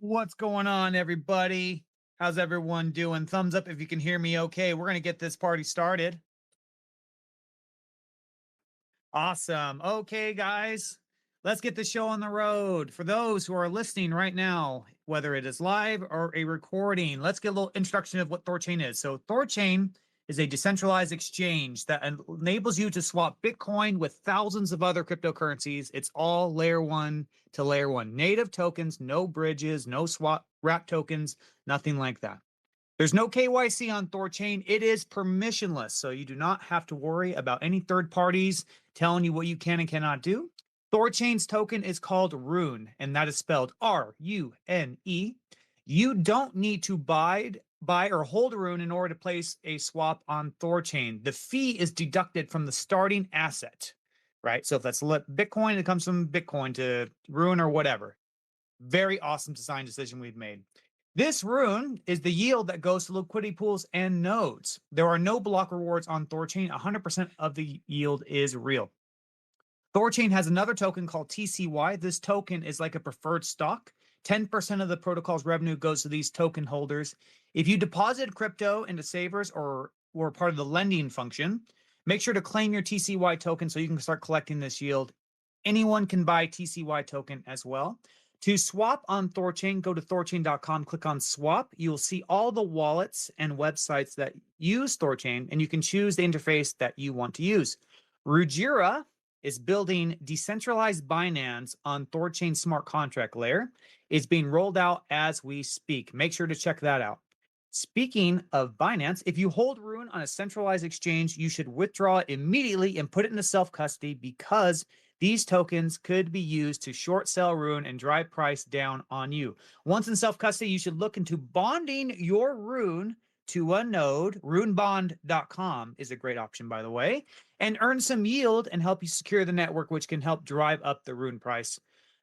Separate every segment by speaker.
Speaker 1: What's going on, everybody? How's everyone doing? Thumbs up if you can hear me okay. We're going to get this party started. Awesome. Okay, guys, let's get the show on the road. For those who are listening right now, whether it is live or a recording, let's get a little introduction of what THORChain is. So, THORChain is a decentralized exchange that enables you to swap Bitcoin with thousands of other cryptocurrencies. It's all layer one to layer one. Native tokens, no bridges, no swap wrap tokens, nothing like that. There's no KYC on THORChain. It is permissionless, so you do not have to worry about any third parties telling you what you can and cannot do. THORChain's token is called Rune, and that is spelled R-U-N-E. You don't need to buy or hold a Rune in order to place a swap on THORChain. The fee is deducted from the starting asset, right? So if that's Bitcoin, it comes from Bitcoin to Rune or whatever. Very awesome design decision we've made. This Rune is the yield that goes to liquidity pools and nodes. There are no block rewards on THORChain. 100% of the yield is real. THORChain has another token called TCY. This token is like a preferred stock. 10% of the protocol's revenue goes to these token holders. If you deposit crypto into savers or were part of the lending function, make sure to claim your TCY token so you can start collecting this yield. Anyone can buy TCY token as well. To swap on THORChain, go to thorchain.com, click on swap. You will see all the wallets and websites that use THORChain, and you can choose the interface that you want to use. Rujira is building decentralized Binance on THORChain smart contract layer. It's being rolled out as we speak. Make sure to check that out. Speaking of Binance, if you hold Rune on a centralized exchange, you should withdraw it immediately and put it into self-custody because these tokens could be used to short sell Rune and drive price down on you. Once in self-custody, you should look into bonding your Rune to a node. Runebond.com is a great option, by the way, and earn some yield and help you secure the network, which can help drive up the Rune price.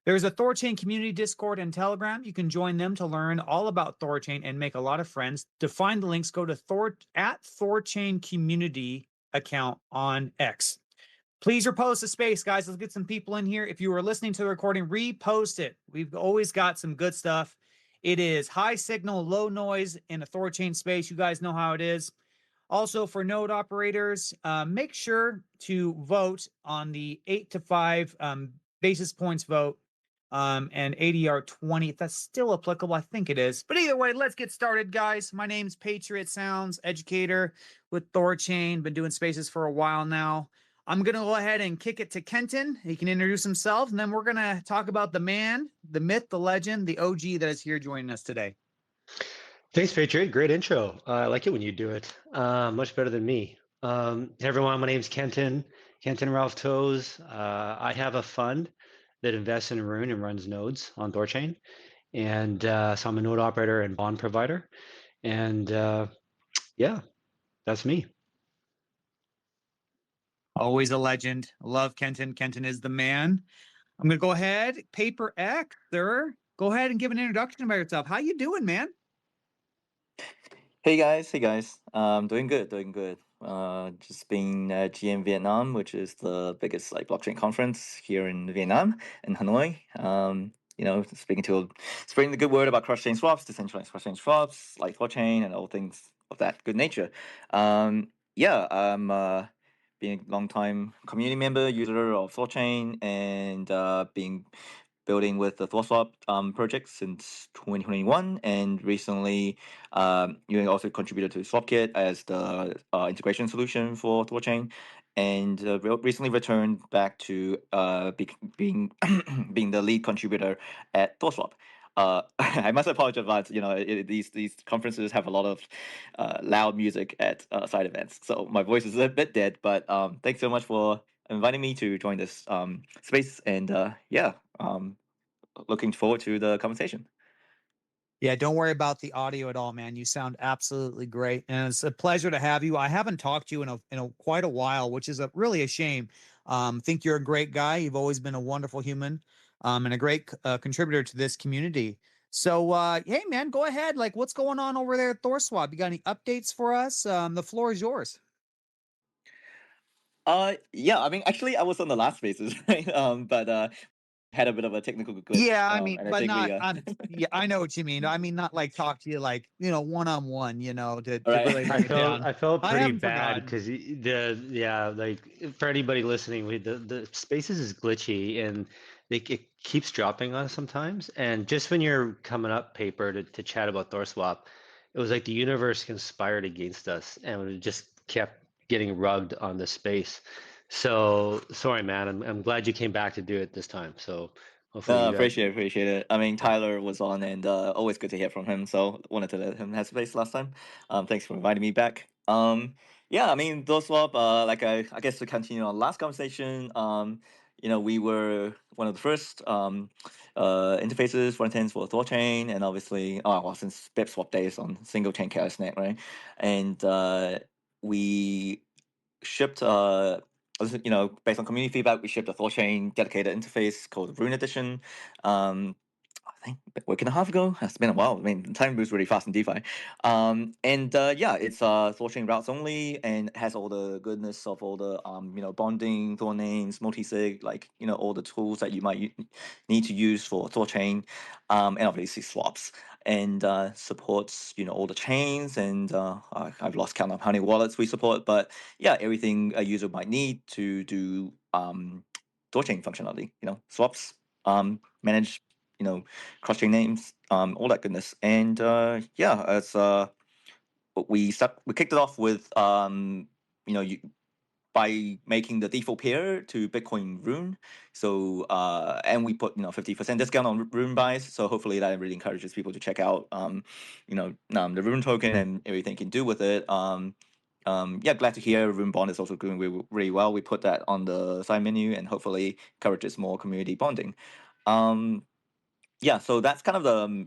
Speaker 1: There's a THORChain community Discord and Telegram. You can join them to learn all about THORChain and make a lot of friends. To find the links, go to @THORChain community account on X. Please repost the space, guys. Let's get some people in here. If you were listening to the recording, repost it. We've always got some good stuff. It is high signal, low noise in a THORChain space. You guys know how it is. Also, for node operators, make sure to vote on the 8 to 5 basis points vote and ADR 20. If that's still applicable, I think it is. But either way, let's get started, guys. My name's Patriot Sounds, educator with THORChain. Been doing spaces for a while now. I'm going to go ahead and kick it to Kenton. He can introduce himself, and then we're going to talk about the man, the myth, the legend, the OG that is here joining us today.
Speaker 2: Thanks, Patriot. Great intro. I like it when you do it. Much better than me. Hey everyone, my name's Kenton Ralph Toes. I have a fund that invests in Rune and runs nodes on THORChain. And so I'm a node operator and bond provider. And yeah, that's me.
Speaker 1: Always a legend. Love Kenton. Kenton is the man. I'm going to go ahead. PaperX, sir. Go ahead and give an introduction about yourself. How you doing, man?
Speaker 3: Hey guys, doing good. Just been at GM Vietnam, which is the biggest blockchain conference here in Vietnam, in Hanoi. Spreading the good word about cross-chain swaps, decentralized cross-chain swaps, like THORChain and all things of that good nature. I'm being a long-time community member, user of THORChain, and being building with the THORSwap project since 2021, and recently you also contributed to SwapKit as the integration solution for THORChain, and recently returned back to being being the lead contributor at THORSwap. I must apologize, but these conferences have a lot of loud music at side events, so my voice is a bit dead. But thanks so much for inviting me to join this space, and looking forward to the conversation.
Speaker 1: Yeah, don't worry about the audio at all, man. You sound absolutely great, and it's a pleasure to have you. I haven't talked to you in quite a while, which is really a shame. Think you're a great guy. You've always been a wonderful human, and a great contributor to this community. So, hey, man, go ahead. Like, what's going on over there at THORSwap? You got any updates for us? The floor is yours.
Speaker 3: Yeah, I mean, actually, I was on the last spaces, right? But had a bit of a technical glitch.
Speaker 1: Yeah, I mean,
Speaker 3: and I
Speaker 1: but
Speaker 3: think
Speaker 1: not.
Speaker 3: we
Speaker 1: Yeah, I know what you mean. I mean, not like talk to you like one on one. To
Speaker 3: all right.
Speaker 1: really bring it down.
Speaker 2: I felt
Speaker 1: I
Speaker 2: pretty
Speaker 1: haven't
Speaker 2: bad
Speaker 1: forgotten.
Speaker 2: because like for anybody listening, the spaces is glitchy and it keeps dropping on us sometimes. And just when you're coming up paper to chat about THORSwap, it was like the universe conspired against us, and it just kept getting rugged on the space. So sorry, man. I'm glad you came back to do it this time. So hopefully
Speaker 3: No,
Speaker 2: you got.
Speaker 3: appreciate it. I mean, Tyler was on, and always good to hear from him. So wanted to let him have space last time. Thanks for inviting me back. Yeah, I mean, THORSwap. Like I guess to continue on last conversation. We were one of the first interfaces front ends for THORChain, and obviously, well, since BitSwap days on single chain chaosnet, right? And we shipped based on community feedback, we shipped a THORChain dedicated interface called Rune Edition. I think a week and a half ago. It's been a while. I mean, time moves really fast in DeFi. Yeah, it's THORChain routes only, and it has all the goodness of all the bonding, Thor names, multi-sig, like all the tools that you might need to use for THORChain, and obviously swaps, and supports all the chains, and I've lost count of how many wallets we support, but yeah, everything a user might need to do THORChain functionality, swaps, manage cross-chain names, all that goodness. And yeah, as we kicked it off with by making the default pair to Bitcoin Rune. So and we put 50% discount on Rune buys. So hopefully that really encourages people to check out the Rune token and everything you can do with it. Yeah, glad to hear Rune Bond is also doing really well. We put that on the side menu and hopefully encourages more community bonding. Yeah, so that's kind of the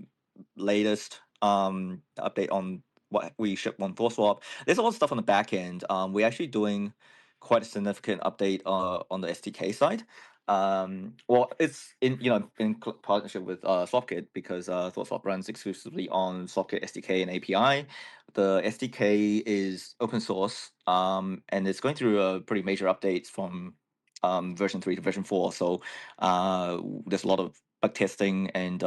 Speaker 3: latest update on what we ship on THORSwap. There's a lot of stuff on the back end. We're actually doing quite a significant update on the SDK side. Well, it's in partnership with Swapkit, because THORSwap runs exclusively on Swapkit SDK and API. The SDK is open source, and it's going through a pretty major updates from version 3 to version 4. So there's a lot of bug testing and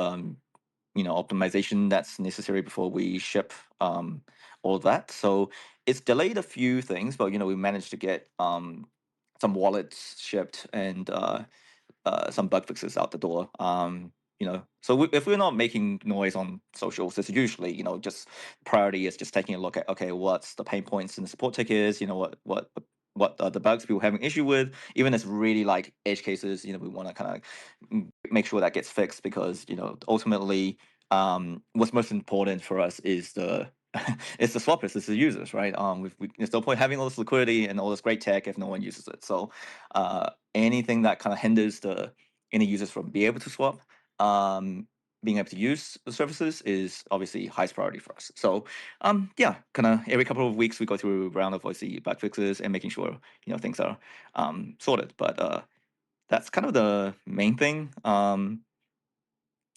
Speaker 3: optimization that's necessary before we ship all of that. So it's delayed a few things, but we managed to get some wallets shipped and some bug fixes out the door. So if we're not making noise on socials, it's usually just priority is just taking a look at, okay, what's the pain points in the support tickets, what are the bugs people having issue with, even as really like edge cases, we want to kind of make sure that gets fixed, because ultimately what's most important for us is the it's the swappers, it's the users, right? There's no point having all this liquidity and all this great tech if no one uses it. So anything that kind of hinders any users from being able to swap, being able to use the services, is obviously highest priority for us. So yeah, kind of every couple of weeks we go through a round of obviously bug fixes and making sure things are sorted. But that's kind of the main thing.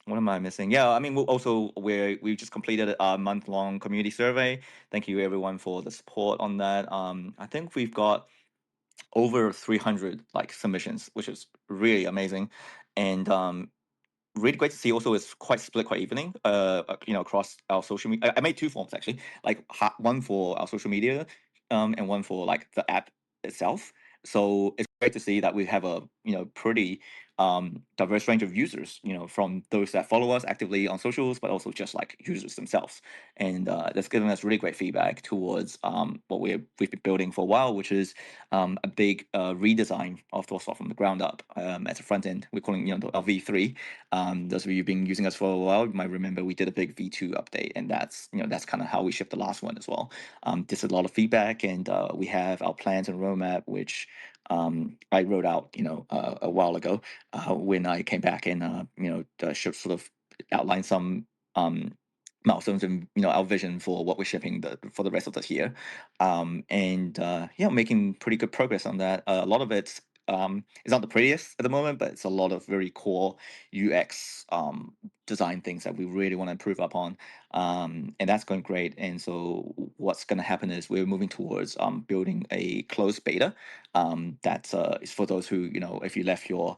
Speaker 3: What am I missing? Yeah, I mean, we just completed a month-long community survey. Thank you everyone for the support on that. I think we've got over 300 like submissions, which is really amazing, and really great to see. Also, it's quite split quite evening, across our social media. I made two forms actually, like one for our social media, and one for like the app itself. So it's great to see that we have a pretty diverse range of users, from those that follow us actively on socials, but also just like users themselves. And that's given us really great feedback towards what we've been building for a while, which is a big redesign of THORSwap from the ground up. As a front end, we're calling our V3. Those of you who've been using us for a while, you might remember we did a big V2 update, and that's kind of how we shipped the last one as well. This is a lot of feedback, and we have our plans and roadmap, which I wrote out a while ago when I came back, and sort of outline some milestones and our vision for what we're shipping for the rest of this year, and yeah, making pretty good progress on that. A lot of it's it's not the prettiest at the moment, but it's a lot of very core UX design things that we really want to improve upon, and that's going great. And so what's going to happen is we're moving towards building a closed beta that is for those who, if you left your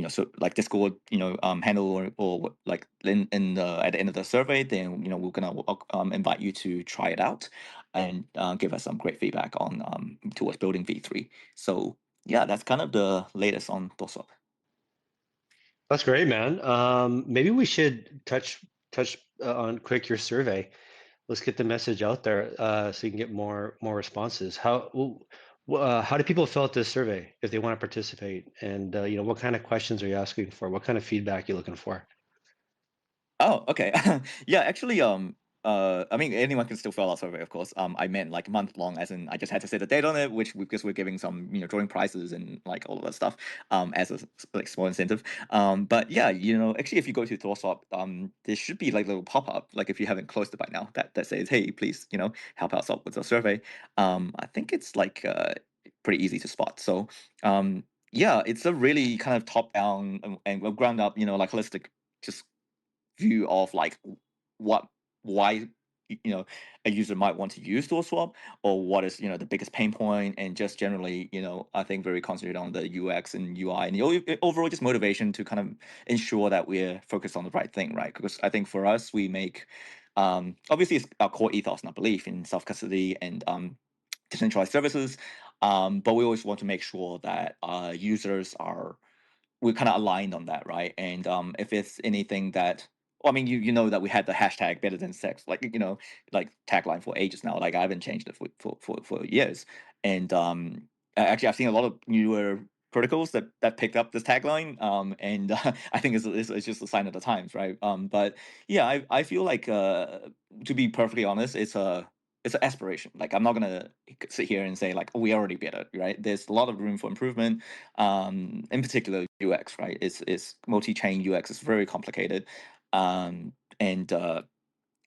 Speaker 3: so like Discord handle or like in the at the end of the survey, then we're gonna invite you to try it out and give us some great feedback on towards building V3. So yeah, that's kind of the latest on THORSwap.
Speaker 2: That's great, man. Maybe we should touch on quick your survey. Let's get the message out there so you can get more responses. How do people fill out this survey if they want to participate? And what kind of questions are you asking for? What kind of feedback are you looking for?
Speaker 3: Oh, okay. Yeah, actually, I mean, anyone can still fill out survey, of course. I meant like month long, as in I just had to set a date on it, because we're giving some, drawing prizes and like all of that stuff, as a like small incentive. But yeah, actually, if you go to THORSwap, there should be like a little pop up, like if you haven't closed it by now, that says, hey, please, help us out with the survey. I think it's like pretty easy to spot. So, yeah, it's a really kind of top down and ground up, like holistic, just view of like what why a user might want to use THORSwap, or what is the biggest pain point, and just generally I think very concentrated on the UX and UI and the overall just motivation to kind of ensure that we're focused on the right thing, right? Because I think for us we make obviously it's our core ethos and our belief in self custody and decentralized services, but we always want to make sure that users are we're kind of aligned on that, right? And if it's anything that, well, I mean, you know that we had the hashtag better than sex, like like tagline for ages now. Like I haven't changed it for years. And actually, I've seen a lot of newer protocols that picked up this tagline. And I think it's just a sign of the times, right? But yeah, I feel like to be perfectly honest, it's an aspiration. Like I'm not gonna sit here and say like, oh, we already better, right? There's a lot of room for improvement. In particular UX, right? It's multi-chain UX is very complicated, and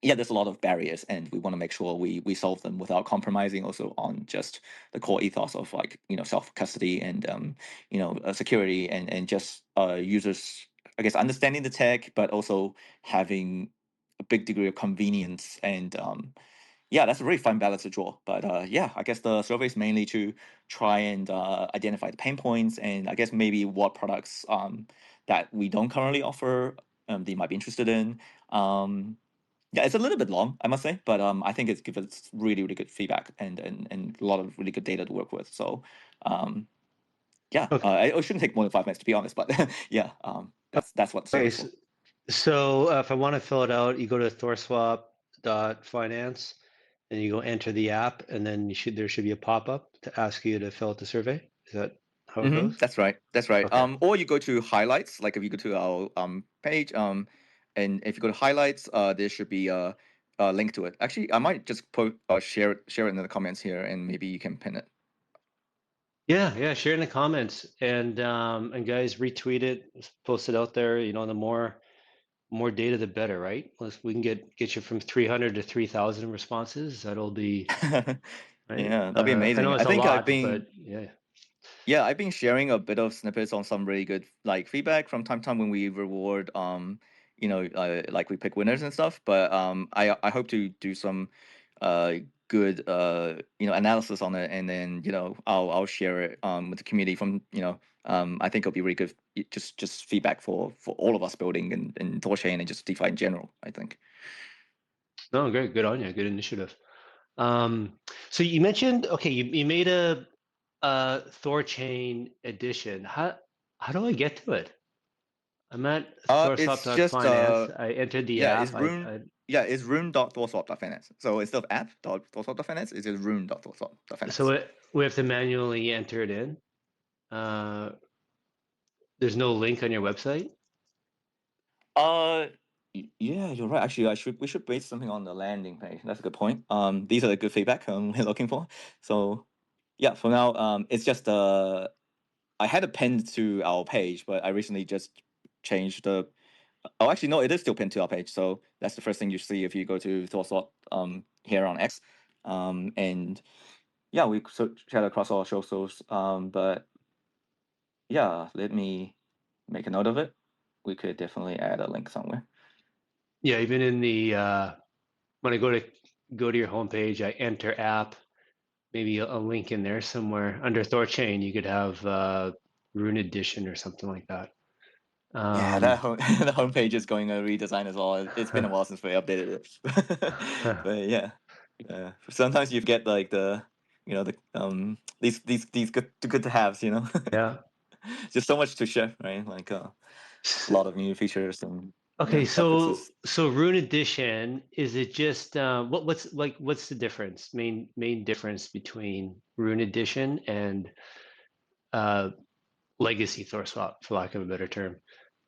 Speaker 3: yeah, there's a lot of barriers, and we want to make sure we solve them without compromising also on just the core ethos of like self custody and security and just users, I guess, understanding the tech, but also having a big degree of convenience and yeah, that's a really fun balance to draw. But yeah, I guess the survey is mainly to try and identify the pain points, and I guess maybe what products that we don't currently offer that you might be interested in. Yeah, it's a little bit long, I must say, but I think it's given us really, really good feedback and a lot of really good data to work with. So yeah,
Speaker 2: Okay.
Speaker 3: it shouldn't take more than 5 minutes to be honest, but yeah, that's what the
Speaker 2: Okay.
Speaker 3: survey's for.
Speaker 2: So if I want to fill it out, you go to thorswap.finance and you go enter the app, and then there should be a pop-up to ask you to fill out the survey. Is that how it goes?
Speaker 3: That's right. That's right.
Speaker 2: Okay.
Speaker 3: Or you go to highlights. Like if you go to our page, and if you go to highlights, there should be a link to it. Actually, I might just share it in the comments here, and maybe you can pin it.
Speaker 2: Yeah, share in the comments and guys retweet it, post it out there. The more data, the better, right? We can get you from 300 to 3,000 responses. That'll be right.
Speaker 3: Yeah, that'd be
Speaker 2: I know
Speaker 3: amazing. I
Speaker 2: it's a
Speaker 3: think
Speaker 2: lot, but yeah.
Speaker 3: Yeah, I've been sharing a bit of snippets on some really good like feedback from time to time when we reward like we pick winners and stuff. But I hope to do some good analysis on it, and then I'll share it with the community from I think it'll be really good just feedback for all of us building and THORChain and just DeFi in general, I think.
Speaker 2: No, great, good on you, good initiative. So you mentioned, okay, you made a THORChain edition. How do I get to it? I'm at
Speaker 3: It's just
Speaker 2: thorswap.finance. I entered the
Speaker 3: yeah,
Speaker 2: app. I
Speaker 3: it's rune.thorswap.finance. So instead of app.thorswap.finance, it's just rune.thorswap.finance.
Speaker 2: so we have to manually enter it in. Uh, there's no link on your website.
Speaker 3: Uh, yeah, you're right. Actually, we should base something on the landing page. That's a good point. These are the good feedback we're looking for. So yeah, for now, it's just I had it pinned to our page, but I recently just changed the. Oh, actually, no, it is still pinned to our page. So that's the first thing you see if you go to THORSwap here on X. And yeah, we chat across all socials. But yeah, let me make a note of it. We could definitely add a link somewhere.
Speaker 2: Yeah, even in the when I go to your homepage, I enter app, maybe a link in there somewhere under THORChain. You could have Rune Edition or something like that.
Speaker 3: Yeah, that the homepage is going a redesign as well. It's been a while since we updated it, but yeah, sometimes you get like the these good to haves,
Speaker 2: Yeah.
Speaker 3: just so much to share, right? Like a lot of new features and
Speaker 2: Okay,
Speaker 3: bug fixes.
Speaker 2: so Rune Edition, is it just what's the difference? Main difference between Rune Edition and uh legacy THORSwap, for lack of a better term?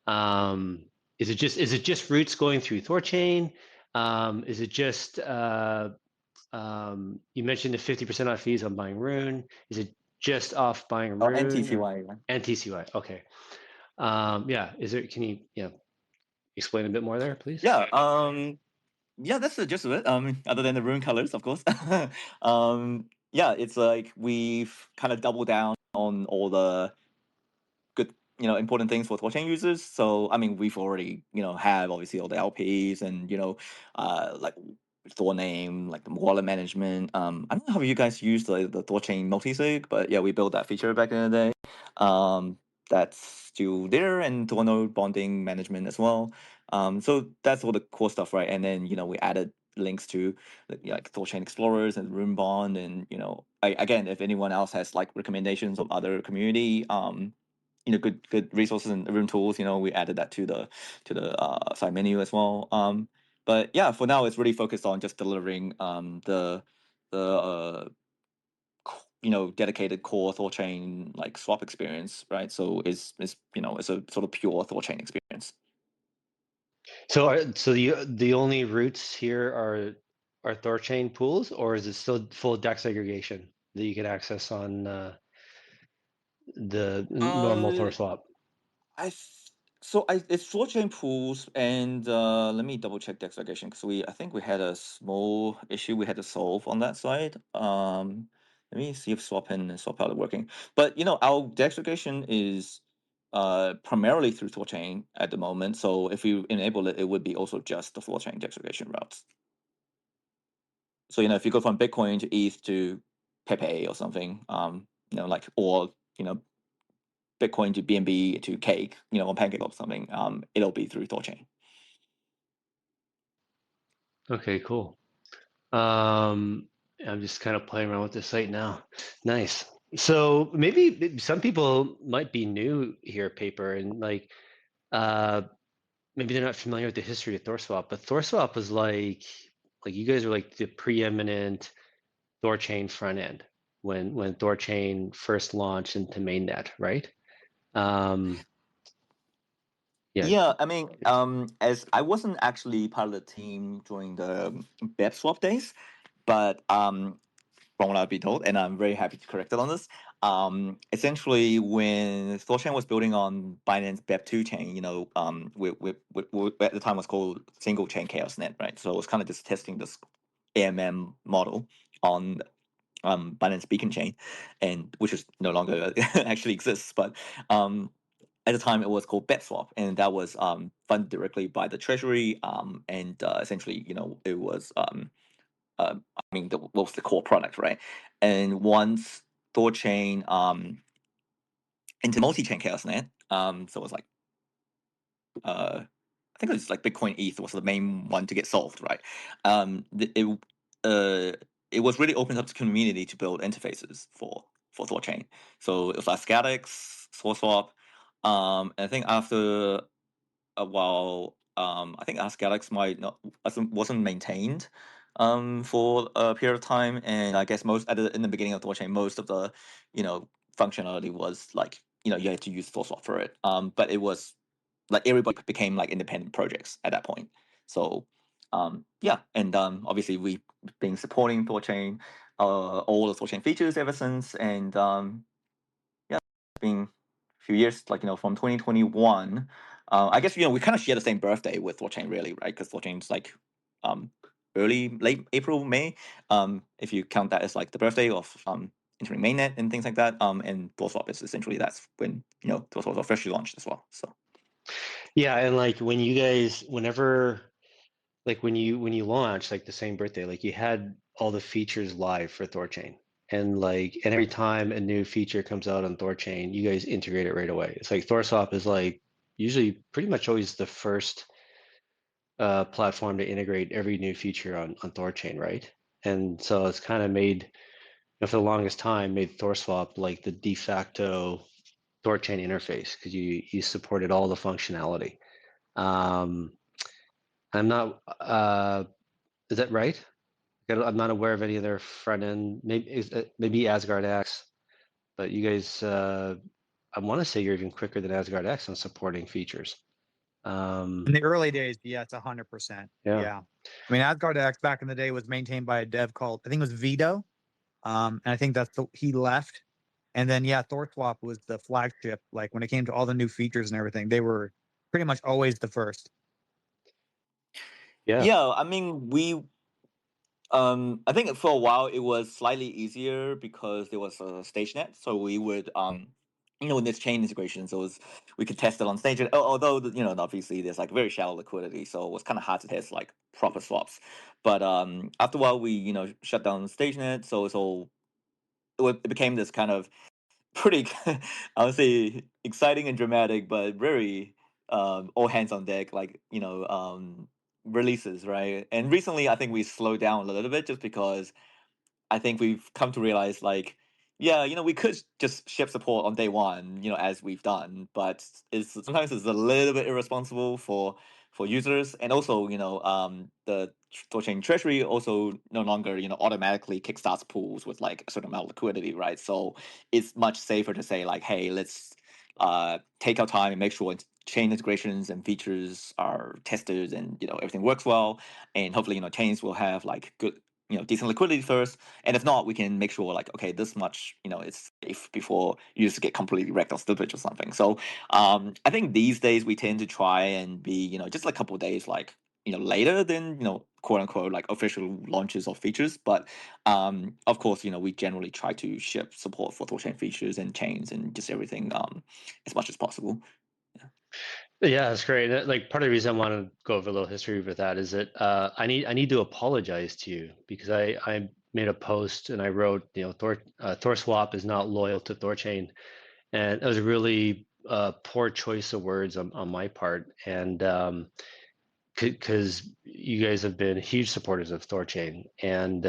Speaker 2: Um, is it just roots going through THORChain? Is it just you mentioned the 50% off fees on buying Rune? Is it just off buying
Speaker 3: Oh,
Speaker 2: Rune or
Speaker 3: NTCY. Right?
Speaker 2: and TCY? Okay. Yeah, can you explain a bit more there, please?
Speaker 3: Yeah. Yeah, that's the gist of it. Other than the rune colors, of course. Yeah, it's like we've kind of doubled down on all the good, important things for THORChain users. So I mean, we've already, have obviously all the LPs and like Thor name, like the wallet management. I don't know how you guys use the THORChain multisig, but yeah, we built that feature back in the day. That's still there, and Thor node bonding management as well. So that's all the core stuff, right? And then we added links to like THORChain explorers and Rune Bond, and again, if anyone else has like recommendations of other community good resources and room tools, we added that to the side menu as well. But yeah, for now it's really focused on just delivering the dedicated core THORChain like swap experience, right? So it's a sort of pure THORChain experience.
Speaker 2: So the only routes here are THORChain pools, or is it still full DEX aggregation that you can access on the normal
Speaker 3: Uh,
Speaker 2: THORSwap?
Speaker 3: It's THORChain pools, and let me double check the execution because I think we had a small issue we had to solve on that side. Let me see if swap in and swap out are working. But our execution is primarily through THORChain at the moment. So if you enable it, it would be also just the THORChain execution routes. So if you go from Bitcoin to ETH to Pepe or something, like or Bitcoin to BNB to Cake, on Pancake or something, it'll be through THORChain.
Speaker 2: Okay, cool. I'm just kind of playing around with the site now. Nice. So maybe some people might be new here, Paper, and like maybe they're not familiar with the history of THORSwap, but THORSwap was like you guys were like the preeminent THORChain front end when THORChain first launched into mainnet, right? Yeah.
Speaker 3: Yeah, I mean, as I wasn't actually part of the team during the BEP swap days, but from what I've been told, and I'm very happy to correct it on this. Essentially, when THORChain was building on Binance BEP2 chain, at the time was called single chain chaosnet, right? So it was kind of just testing this AMM model on Binance Beacon chain, and which is no longer actually exists, but at the time it was called BetSwap, and that was funded directly by the treasury, and essentially it was I mean what was the core product, right? And once THORChain into multi-chain chaosnet, so it was like I think it was like Bitcoin ETH was the main one to get solved, right? It was really opened up to community to build interfaces for THORChain. So it was like Scatix, THORSwap. And I think after a while, I think Scatix might not wasn't maintained for a period of time, and I guess in the beginning of THORChain, most of the functionality was like you had to use THORSwap for it. But it was like everybody became like independent projects at that point. So yeah, and obviously we've been supporting THORChain, all the THORChain features ever since, and yeah, it's been a few years, like from 2021. I guess we kind of share the same birthday with THORChain, really, right? Because THORChain's like late April, May, if you count that as like the birthday of entering mainnet and things like that. And THORSwap is essentially that's when THORSwap was officially launched as well. So
Speaker 2: Yeah, and like when you guys, whenever, like when you launch, like the same birthday, like you had all the features live for THORChain, and every time a new feature comes out on THORChain, you guys integrate it right away. It's like THORSwap is like usually pretty much always the first platform to integrate every new feature on THORChain, right? And so it's kind of made, for the longest time, made THORSwap like the de facto THORChain interface because you supported all the functionality. Um, I'm not, is that right? I'm not aware of any other front end, maybe AsgardX, but you guys, I want to say you're even quicker than AsgardX on supporting features.
Speaker 1: In the early days, yeah, it's 100%.
Speaker 2: Yeah.
Speaker 1: Yeah. I mean, Asgard X back in the day was maintained by a dev called, I think it was Vito. And I think he left. And then, yeah, THORSwap was the flagship. Like when it came to all the new features and everything, they were pretty much always the first.
Speaker 2: Yeah.
Speaker 3: yeah, I mean I think for a while it was slightly easier because there was a StageNet, so we would in this chain integration, so we could test it on StageNet. Although obviously there's like very shallow liquidity, so it was kind of hard to test like proper swaps. But after a while, we shut down StageNet, so it became this kind of pretty, I would say, exciting and dramatic, but very all hands on deck, like releases, right? And recently, I think we slowed down a little bit just because I think we've come to realize, like, yeah, we could just ship support on day one, as we've done, but sometimes it's a little bit irresponsible for users, and also, the Thorchain treasury also no longer, automatically kickstarts pools with like a certain amount of liquidity, right? So it's much safer to say like, hey, let's take our time and make sure chain integrations and features are tested and everything works well, and hopefully chains will have like good decent liquidity first, and if not, we can make sure like, okay, this much it's safe before you just get completely wrecked on slippage or something. So I think these days we tend to try and be just like a couple of days like later than quote unquote like official launches of features, but of course we generally try to ship support for THORChain features and chains and just everything as much as possible.
Speaker 2: Yeah, that's great. Like part of the reason I want to go over a little history with that is that I need to apologize to you because I made a post and I wrote, THORSwap is not loyal to THORChain, and it was a really poor choice of words on my part, and because you guys have been huge supporters of THORChain, and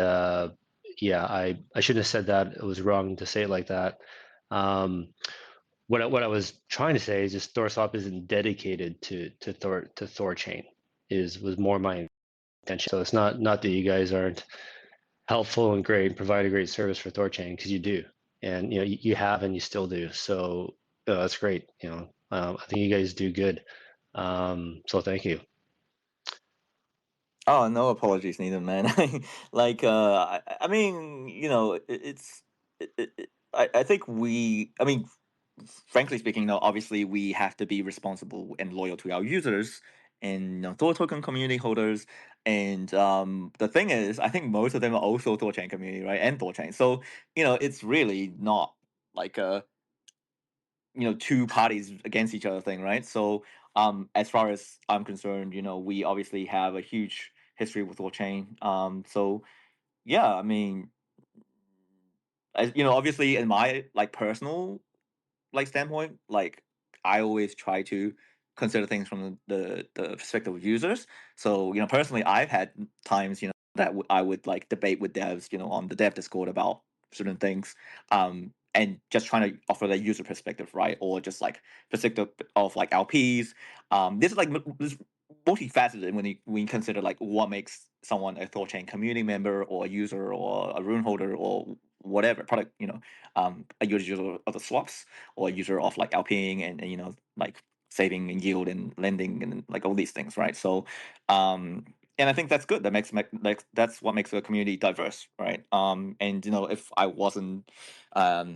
Speaker 2: yeah, I shouldn't have said that. It was wrong to say it like that. Um, what I was trying to say is just THORSwap isn't dedicated to THORChain was more my intention. So it's not that you guys aren't helpful and great and provide a great service for THORChain, because you do, and you have and you still do. So that's great. I think you guys do good. So thank you.
Speaker 3: Oh, no apologies neither, man. Like, I mean, I think I mean, frankly speaking, obviously we have to be responsible and loyal to our users and Thor token community holders. And the thing is, I think most of them are also THORChain community, right? And THORChain. So, it's really not like a two parties against each other thing, right? So as far as I'm concerned, we obviously have a huge history with THORChain. So yeah, I mean, obviously in my like personal like standpoint, like I always try to consider things from the perspective of users. So personally, I've had times that I would like debate with devs on the dev Discord about certain things, and just trying to offer the user perspective, right, or just like perspective of like LPs. This is like this multifaceted when you consider like what makes someone a THORChain community member or a user or a rune holder or whatever product, a user of the swaps or a user of like LPing and like saving and yield and lending and like all these things, right? So and I think that's good. That like that's what makes a community diverse, right? And if I wasn't yeah,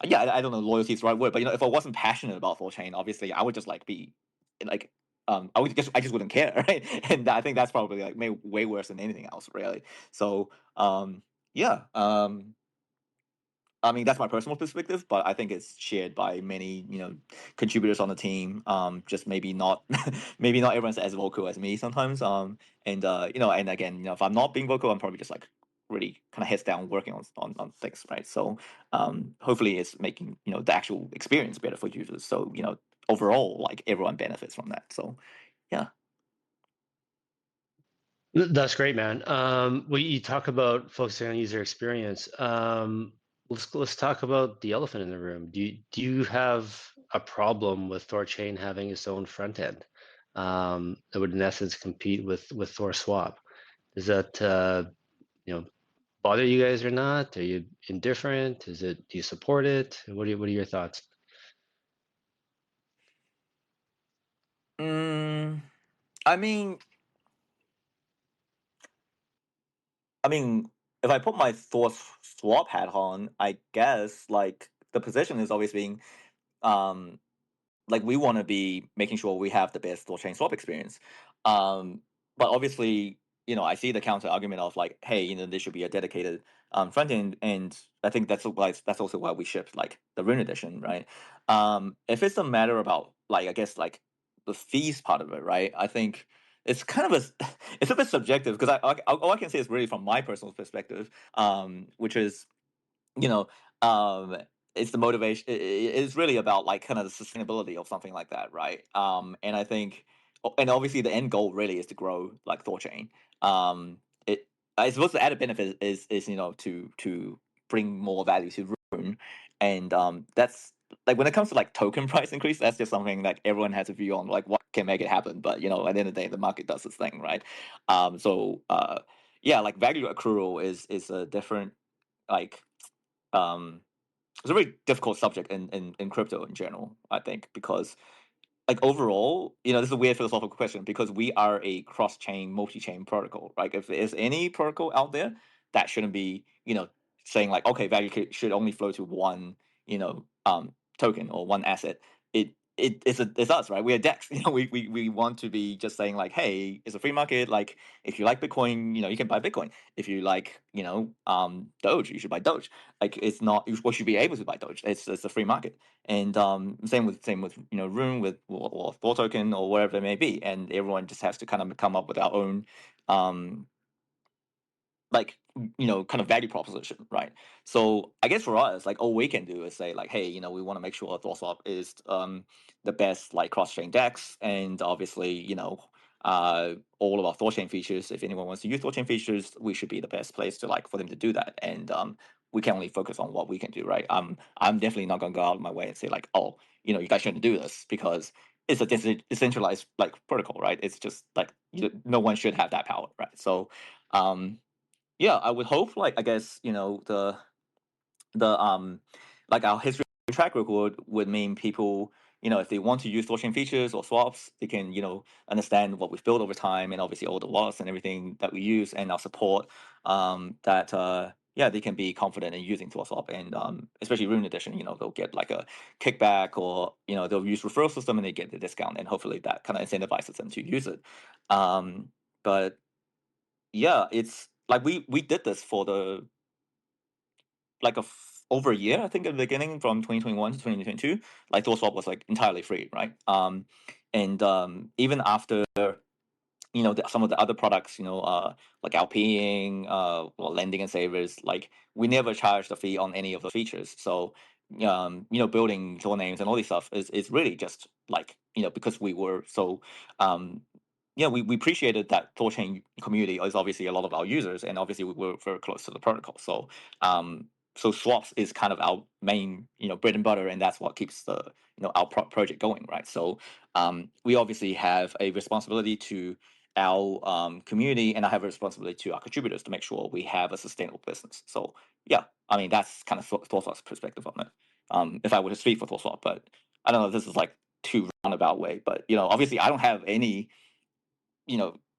Speaker 3: I don't know loyalty is the right word, but if I wasn't passionate about THORChain, obviously I would just like be like I just wouldn't care, right? And I think that's probably like way worse than anything else, really. So yeah. I mean, that's my personal perspective, but I think it's shared by many, contributors on the team. Just maybe not, maybe not everyone's as vocal as me sometimes. And again, if I'm not being vocal, I'm probably just like really kind of heads down working on things, right? So, hopefully, it's making the actual experience better for users. So, overall, like everyone benefits from that. So, yeah.
Speaker 2: That's great, man. Well, you talk about focusing on user experience. Let's talk about the elephant in the room. Do you have a problem with THORChain having its own front end that would in essence compete with THORSwap? Does that bother you guys or not? Are you indifferent? Do you support it? What are your thoughts?
Speaker 3: Mm, I mean, I mean, if I put my Thor's swap hat on, I guess like the position is always being um like we want to be making sure we have the best chain swap experience. Um, but obviously, I see the counter argument of like, hey, there should be a dedicated front end, and I think that's also why we shipped like the Rune edition, right? If it's a matter about like I guess like the fees part of it, right? I think it's kind of a it's a bit subjective because all I can say is really from my personal perspective, which is you know um it's the motivation it's really about like kind of the sustainability of something like that, right? And I think and obviously the end goal really is to grow like THORChain. It I suppose the added benefit is to bring more value to Rune. And that's like when it comes to like token price increase, that's just something like everyone has a view on like what can make it happen. But at the end of the day, the market does its thing, right? So yeah, like value accrual is a different like um it's a very difficult subject in crypto in general, I think, because like overall, this is a weird philosophical question because we are a cross-chain, multi-chain protocol, right? If there's any protocol out there that shouldn't be, saying like, okay, should only flow to one, token or one asset. It's us, right? We're Dex. We want to be just saying like, hey, it's a free market. Like, if you like Bitcoin, you can buy Bitcoin. If you like, Doge, you should buy Doge. Like, it's not you should be able to buy Doge. It's a free market. And same with Rune with or Thor token or whatever it may be, and everyone just has to kind of come up with our own um like kind of value proposition, right? So I guess for us, like all we can do is say like, hey, we want to make sure THORSwap is the best like cross-chain DEX, and obviously all of our THORChain features. If anyone wants to use THORChain features, we should be the best place to like for them to do that. And we can only focus on what we can do, right? I'm definitely not gonna go out of my way and say like, oh, you guys shouldn't do this because it's a decentralized like protocol, right? It's just like no one should have that power, right? So yeah, I would hope like I guess the like our history track record would mean people if they want to use THORChain features or swaps, they can understand what we've built over time and obviously all the wallets and everything that we use and our support, that yeah, they can be confident in using THORSwap. And especially Rune edition, they'll get like a kickback, or they'll use referral system and they get the discount, and hopefully that kind of incentivizes them to use it. But yeah, it's like we did this for the like over a year, I think, at the beginning from 2021 to 2022. Like THORSwap was like entirely free, right? And even after some of the other products, like LPing, or lending and savers, like we never charged a fee on any of the features. So building tool names and all this stuff is really just like because we were so yeah, we appreciated that THORChain community is obviously a lot of our users, and obviously we were very close to the protocol. So swaps is kind of our main bread and butter, and that's what keeps the our project going, right? So we obviously have a responsibility to our community, and I have a responsibility to our contributors to make sure we have a sustainable business. So yeah, I mean that's kind of THORSwap's perspective on it. If I were to speak for THORSwap, but I don't know if this is like too roundabout way, but obviously I don't have any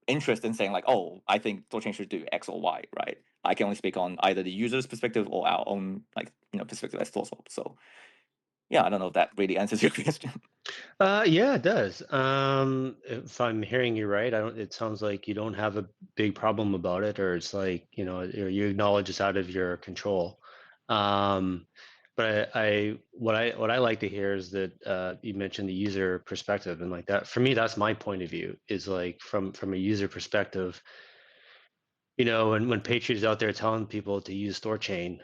Speaker 3: interest in saying like, oh, I think THORChain should do X or Y, right? I can only speak on either the user's perspective or our own like perspective as THORSwap. So yeah, I don't know if that really answers your question.
Speaker 2: Yeah, it does. If I'm hearing you right, I don't. It sounds like you don't have a big problem about it, or it's like you acknowledge it's out of your control. But what I like to hear is that you mentioned the user perspective, and like that for me, that's my point of view. Is like from a user perspective, when Patriot is out there telling people to use THORChain,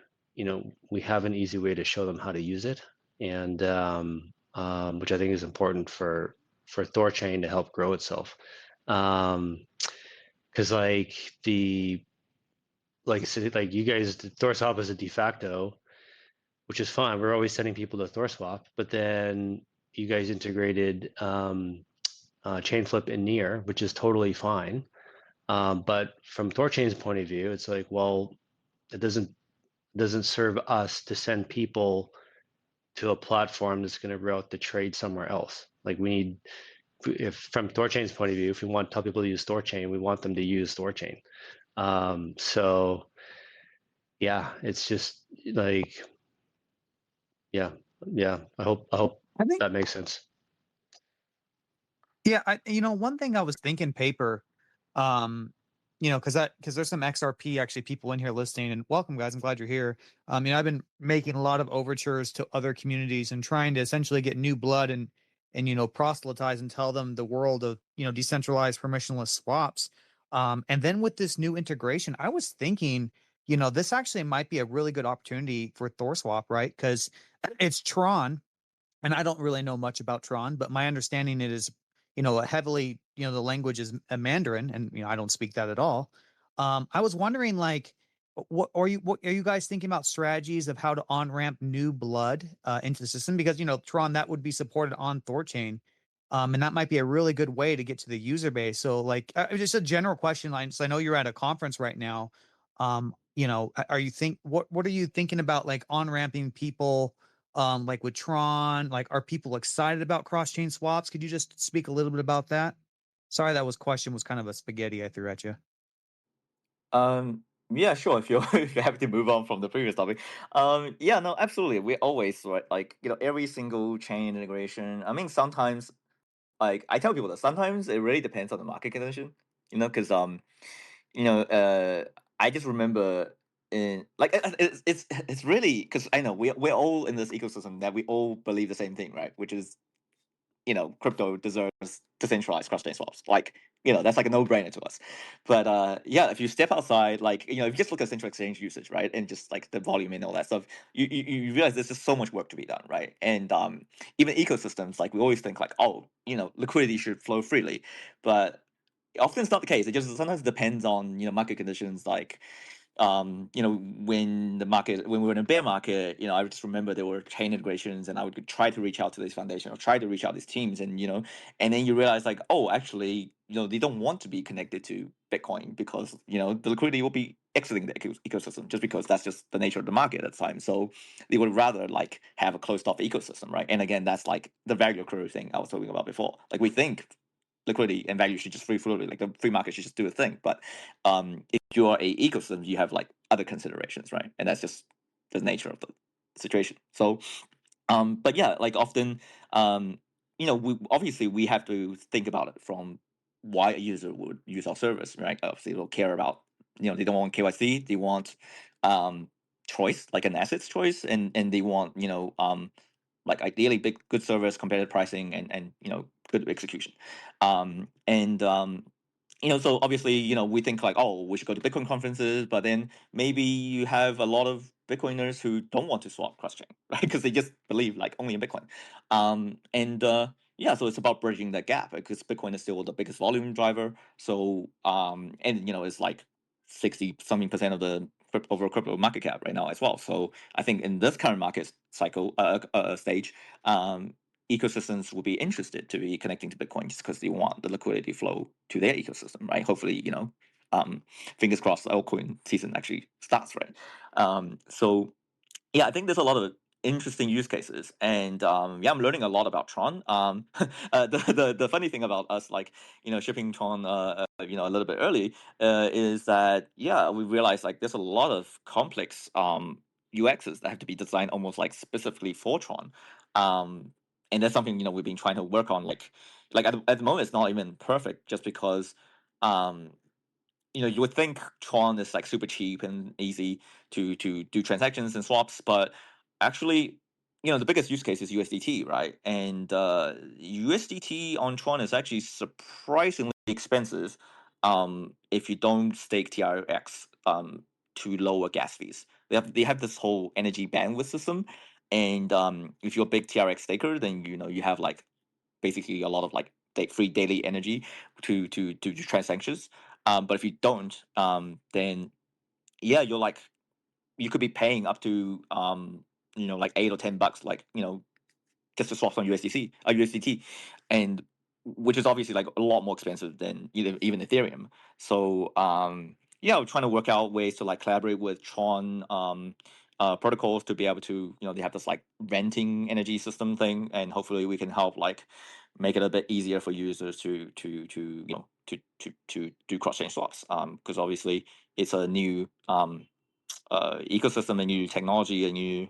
Speaker 2: we have an easy way to show them how to use it, and which I think is important for THORChain to help grow itself. Because like I said, like you guys, THORSwap is a de facto, which is fine. We're always sending people to THORSwap, but then you guys integrated Chainflip and Near, which is totally fine. But from THORChain's point of view, it's like, well, it doesn't serve us to send people to a platform that's going to route the trade somewhere else. Like we need, if from THORChain's point of view, if we want to tell people to use THORChain, we want them to use THORChain. So yeah, it's just like, yeah. I hope
Speaker 1: I think,
Speaker 2: that makes sense.
Speaker 1: yeah, one thing I was thinking, Paper, because there's some XRP actually people in here listening, and welcome guys, I'm glad you're here. I've been making a lot of overtures to other communities and trying to essentially get new blood and proselytize and tell them the world of decentralized permissionless swaps. And then with this new integration, I was thinking, this actually might be a really good opportunity for THORSwap, right? Because it's Tron, and I don't really know much about Tron, but my understanding it is, heavily, the language is a Mandarin, and I don't speak that at all. I was wondering, like, what are you guys thinking about strategies of how to on ramp new blood into the system? Because Tron that would be supported on THORChain, and that might be a really good way to get to the user base. So, like, just a general question line. So I know you're at a conference right now. Are you what are you thinking about, like on ramping people? Like with Tron, like are people excited about cross-chain swaps? Could you just speak a little bit about that? Sorry, that question was kind of a spaghetti I threw at you.
Speaker 3: Yeah, sure. If you're if you're happy to move on from the previous topic, yeah, no, absolutely. We always right, like every single chain integration. I mean, sometimes like I tell people that sometimes it really depends on the market condition. Because you know, I just remember in like it's really because I know we're all in this ecosystem that we all believe the same thing, right? Which is crypto deserves decentralized cross-chain swaps. Like, that's like a no-brainer to us. But yeah, if you step outside, like, if you just look at central exchange usage, right, and just like the volume and all that stuff, you realize there's just so much work to be done, right? And even ecosystems, like we always think like, oh, liquidity should flow freely, but often it's not the case. It just sometimes depends on market conditions, like when we were in a bear market, I just remember there were chain integrations, and I would try to reach out to this foundation or try to reach out to these teams, and then you realize like, oh, actually, they don't want to be connected to Bitcoin because the liquidity will be exiting the ecosystem just because that's just the nature of the market at the time. So they would rather like have a closed off ecosystem, right? And again, that's like the value accrual thing I was talking about before. Like we think liquidity and value should just free flow, like the free market should just do a thing, but if you are a ecosystem, you have like other considerations, right? And that's just the nature of the situation. So, but yeah, like often, we obviously we have to think about it from why a user would use our service, right? Obviously, they'll care about, they don't want KYC, they want choice, like an assets choice, and they want, like ideally big good service, competitive pricing, and good execution, and so obviously, we think like, oh, we should go to Bitcoin conferences, but then maybe you have a lot of Bitcoiners who don't want to swap cross-chain, right? Because they just believe like only in Bitcoin. And yeah, so it's about bridging that gap because Bitcoin is still the biggest volume driver. So and it's like 60 something percent of the overall crypto market cap right now as well. So I think in this current market cycle stage, ecosystems will be interested to be connecting to Bitcoin just because they want the liquidity flow to their ecosystem, right? Hopefully, fingers crossed, altcoin season actually starts, right? So yeah, I think there's a lot of interesting use cases, and yeah, I'm learning a lot about Tron. The funny thing about us, like shipping Tron, a little bit early, is that yeah, we realized like there's a lot of complex UXs that have to be designed almost like specifically for Tron, and that's something we've been trying to work on. Like at the moment, it's not even perfect just because. you would think Tron is like super cheap and easy to do transactions and swaps, but actually, the biggest use case is USDT, right? And USDT on Tron is actually surprisingly expensive if you don't stake TRX to lower gas fees. They have this whole energy bandwidth system, and if you're a big TRX staker, then you have like basically a lot of like free daily energy to do transactions. But if you don't, then yeah, you could be paying up to like $8 or $10, like just to swap on USDT, and which is obviously like a lot more expensive than even Ethereum. So yeah, we're trying to work out ways to like collaborate with Tron protocols to be able to they have this like renting energy system thing, and hopefully we can help like make it a bit easier for users to do cross chain swaps. Because obviously it's a new ecosystem, a new technology, a new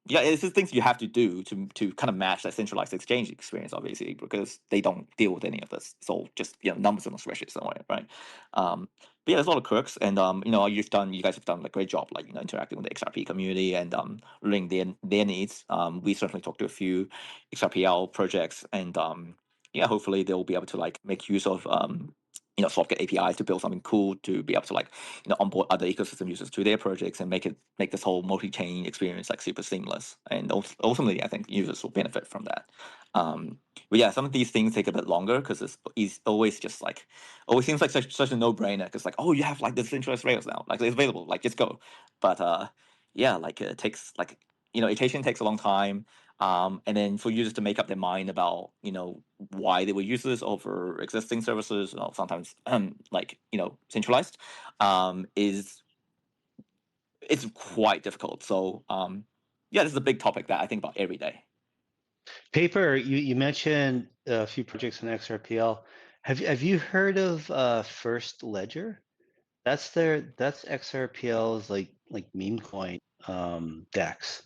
Speaker 3: yeah, it's just things you have to do to kind of match that centralized exchange experience, obviously, because they don't deal with any of this. It's all just numbers on a spreadsheet somewhere, right? But yeah, there's a lot of quirks, and you guys have done a great job, like interacting with the XRP community and learning their needs. We certainly talked to a few XRPL projects, and yeah, hopefully they'll be able to like make use of Swapget APIs to build something cool to be able to like onboard other ecosystem users to their projects and make this whole multi-chain experience like super seamless. And ultimately, I think users will benefit from that. But yeah, some of these things take a bit longer because it's always just like always seems like such a no-brainer because like, oh, you have like the centralized rails now, like it's available, like just go. But yeah, like it takes like iteration takes a long time. And then for users to make up their mind about why they will use this over existing services, sometimes like centralized, is it's quite difficult. So yeah, this is a big topic that I think about every day.
Speaker 2: Paper, you mentioned a few projects in XRPL. Have you heard of First Ledger? That's XRPL's like meme coin DEX.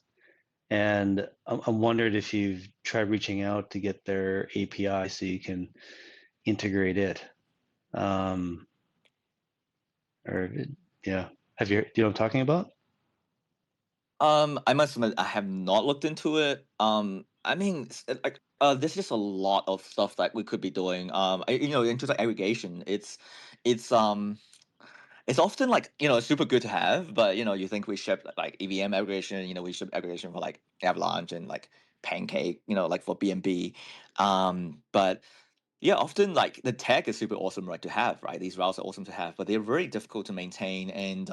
Speaker 2: And I'm wondered if you've tried reaching out to get their API so you can integrate it. Or yeah, do you know what I'm talking about?
Speaker 3: I must admit, I have not looked into it. I mean, like, there's just a lot of stuff that we could be doing. In terms of aggregation, it's it's often like it's super good to have, but you think we ship like EVM aggregation, we ship aggregation for like Avalanche and like Pancake, like for BNB. But yeah, often like the tech is super awesome, right, to have, right? These routes are awesome to have, but they're very difficult to maintain. And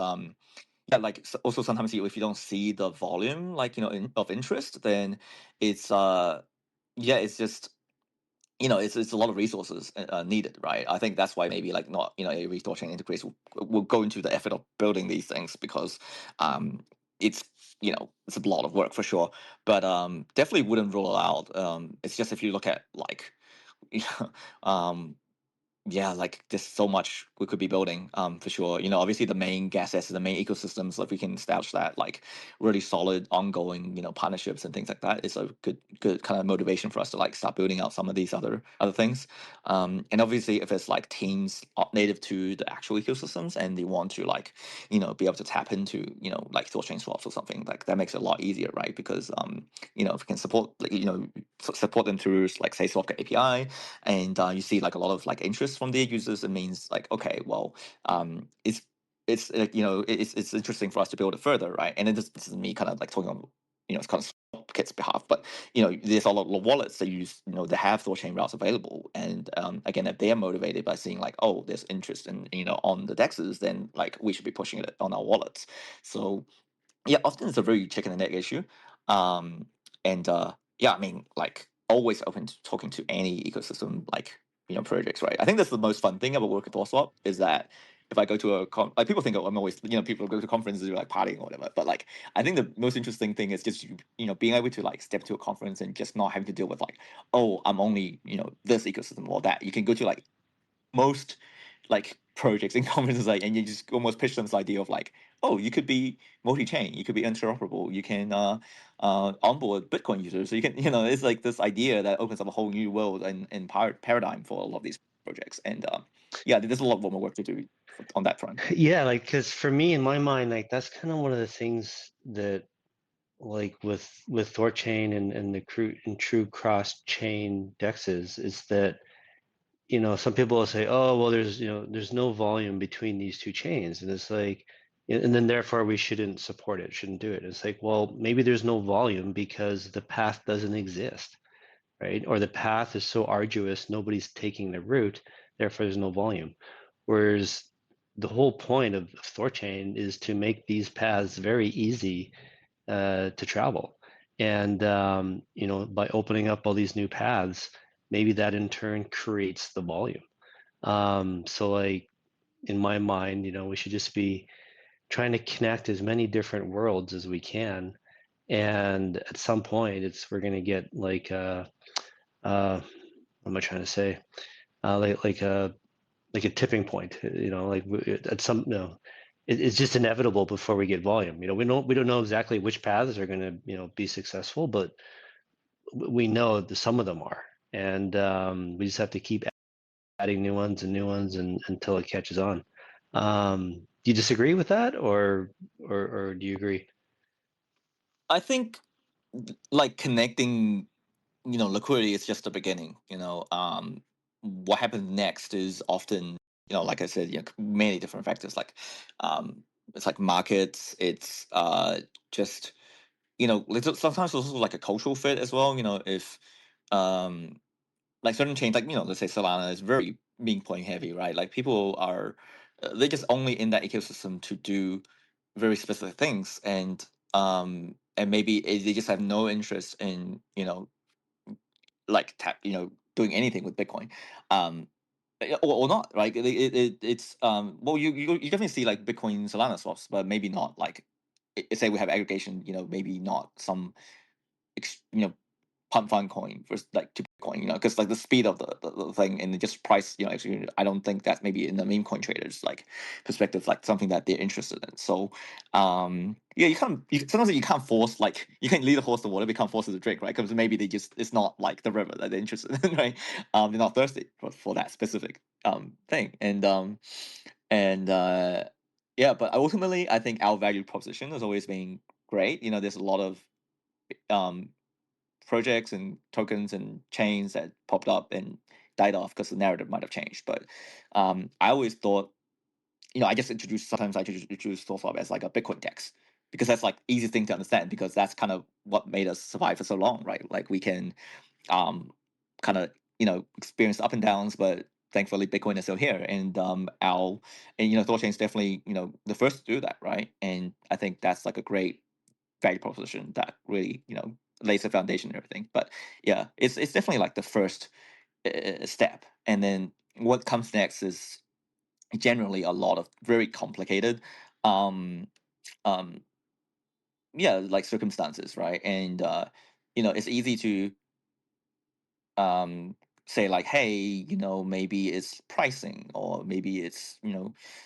Speaker 3: yeah, like also sometimes if you don't see the volume, like of interest, then it's yeah, it's just it's a lot of resources needed, right? I think that's why maybe like not every THORChain integrator will go into the effort of building these things because it's it's a lot of work for sure, but definitely wouldn't rule it out. It's just if you look at like um yeah, like there's so much we could be building, for sure. Obviously the main gas assets, the main ecosystems, like we can establish that like really solid, ongoing, partnerships and things like that. It's a good kind of motivation for us to like start building out some of these other things. And obviously if it's like teams native to the actual ecosystems and they want to like, be able to tap into, like THORChain swaps or something, like that makes it a lot easier, right? Because if we can support like, support them through like say Swapget API, and you see like a lot of like interest from their users, it means like okay, well, it's it's interesting for us to build it further, right? And then this is me kind of like talking on it's kind of Swapkit's behalf, but there's a lot of wallets that use that have THORChain routes available, and again, if they're motivated by seeing like, oh, there's interest in on the dexes, then like we should be pushing it on our wallets. So yeah, often it's a very chicken and egg issue. Um, and yeah, I mean, like always open to talking to any ecosystem, like projects, right? I think that's the most fun thing about working at THORSwap is that if I go to like people think I'm always people go to conferences like partying or whatever, but like I think the most interesting thing is just being able to like step to a conference and just not having to deal with like, oh, I'm only this ecosystem or that. You can go to like most like projects and conferences, like, and you just almost pitch them this idea of like, oh, you could be multi-chain, you could be interoperable, you can onboard Bitcoin users, so you can it's like this idea that opens up a whole new world and paradigm for a lot of these. projects. And yeah, there's a lot more work to do on that front.
Speaker 2: Yeah, like because for me in my mind, like that's kind of one of the things that like with THORChain and the true cross chain dexes is that some people will say, oh well, there's no volume between these two chains, and it's like, and then therefore we shouldn't support it, shouldn't do it. It's like, well, maybe there's no volume because the path doesn't exist, right? Or the path is so arduous, nobody's taking the route, therefore there's no volume. Whereas the whole point of THORChain is to make these paths very easy to travel. And by opening up all these new paths, maybe that in turn creates the volume. So like in my mind, we should just be trying to connect as many different worlds as we can. And at some point, we're going to get like what am I trying to say? Like a tipping point. Like at some it's just inevitable before we get volume. We don't know exactly which paths are going to be successful, but we know that some of them are, and we just have to keep adding new ones and until it catches on. Do you disagree with that, or do you agree?
Speaker 3: I think like connecting, liquidity is just the beginning. What happens next is often, like I said, many different factors. Like, it's like markets. It's just sometimes also like a cultural fit as well. If um like certain chains, like let's say Solana is very meme coin heavy, right? Like people are they're just only in that ecosystem to do very specific things, and maybe they just have no interest in like doing anything with Bitcoin, um, or not, right? It's well, you definitely see like Bitcoin Solana swaps, but maybe not like say we have aggregation, maybe not some pump fund coin versus like to Bitcoin, because like the speed of the thing and the just price, actually, I don't think that's maybe in the meme coin traders like perspective, like something that they're interested in. So, yeah, sometimes you can't force, like you can lead a horse to water, but you can't force it to drink, right? Because maybe it's not like the river that they're interested in, right? They're not thirsty for that specific thing, and yeah, but ultimately, I think our value proposition has always been great. There's a lot of um projects and tokens and chains that popped up and died off because the narrative might have changed. But I always thought, I just sometimes I introduce THORSwap as like a Bitcoin DEX because that's like easy thing to understand, because that's kind of what made us survive for so long, right? Like we can kind of experience up and downs, but thankfully Bitcoin is still here, and THORChain is definitely the first to do that, right? And I think that's like a great value proposition that really lays the foundation and everything. But yeah, it's definitely like the first step, and then what comes next is generally a lot of very complicated um um yeah, like circumstances, right? And it's easy to um say like, hey, maybe it's pricing, or maybe it's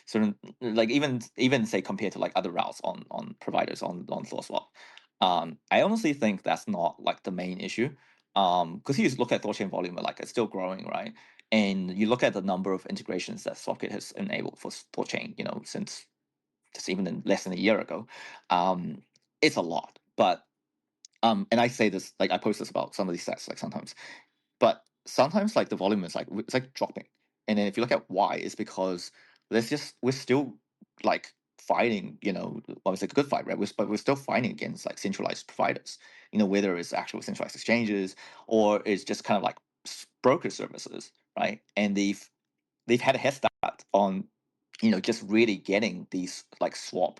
Speaker 3: certain, like even say compared to like other routes on providers on THORSwap. I honestly think that's not like the main issue, because you just look at THORChain volume, like it's still growing, right? And you look at the number of integrations that Socket has enabled for THORChain, since just even less than a year ago. It's a lot. But and I say this, like I post this about some of these stats like sometimes, but sometimes like the volume is like it's like dropping. And then if you look at why, it's because we're still like fighting, well, it's like a good fight, right? But we're still fighting against like centralized providers, whether it's actual centralized exchanges or it's just kind of like broker services, right? And they've had a head start on just really getting these like swap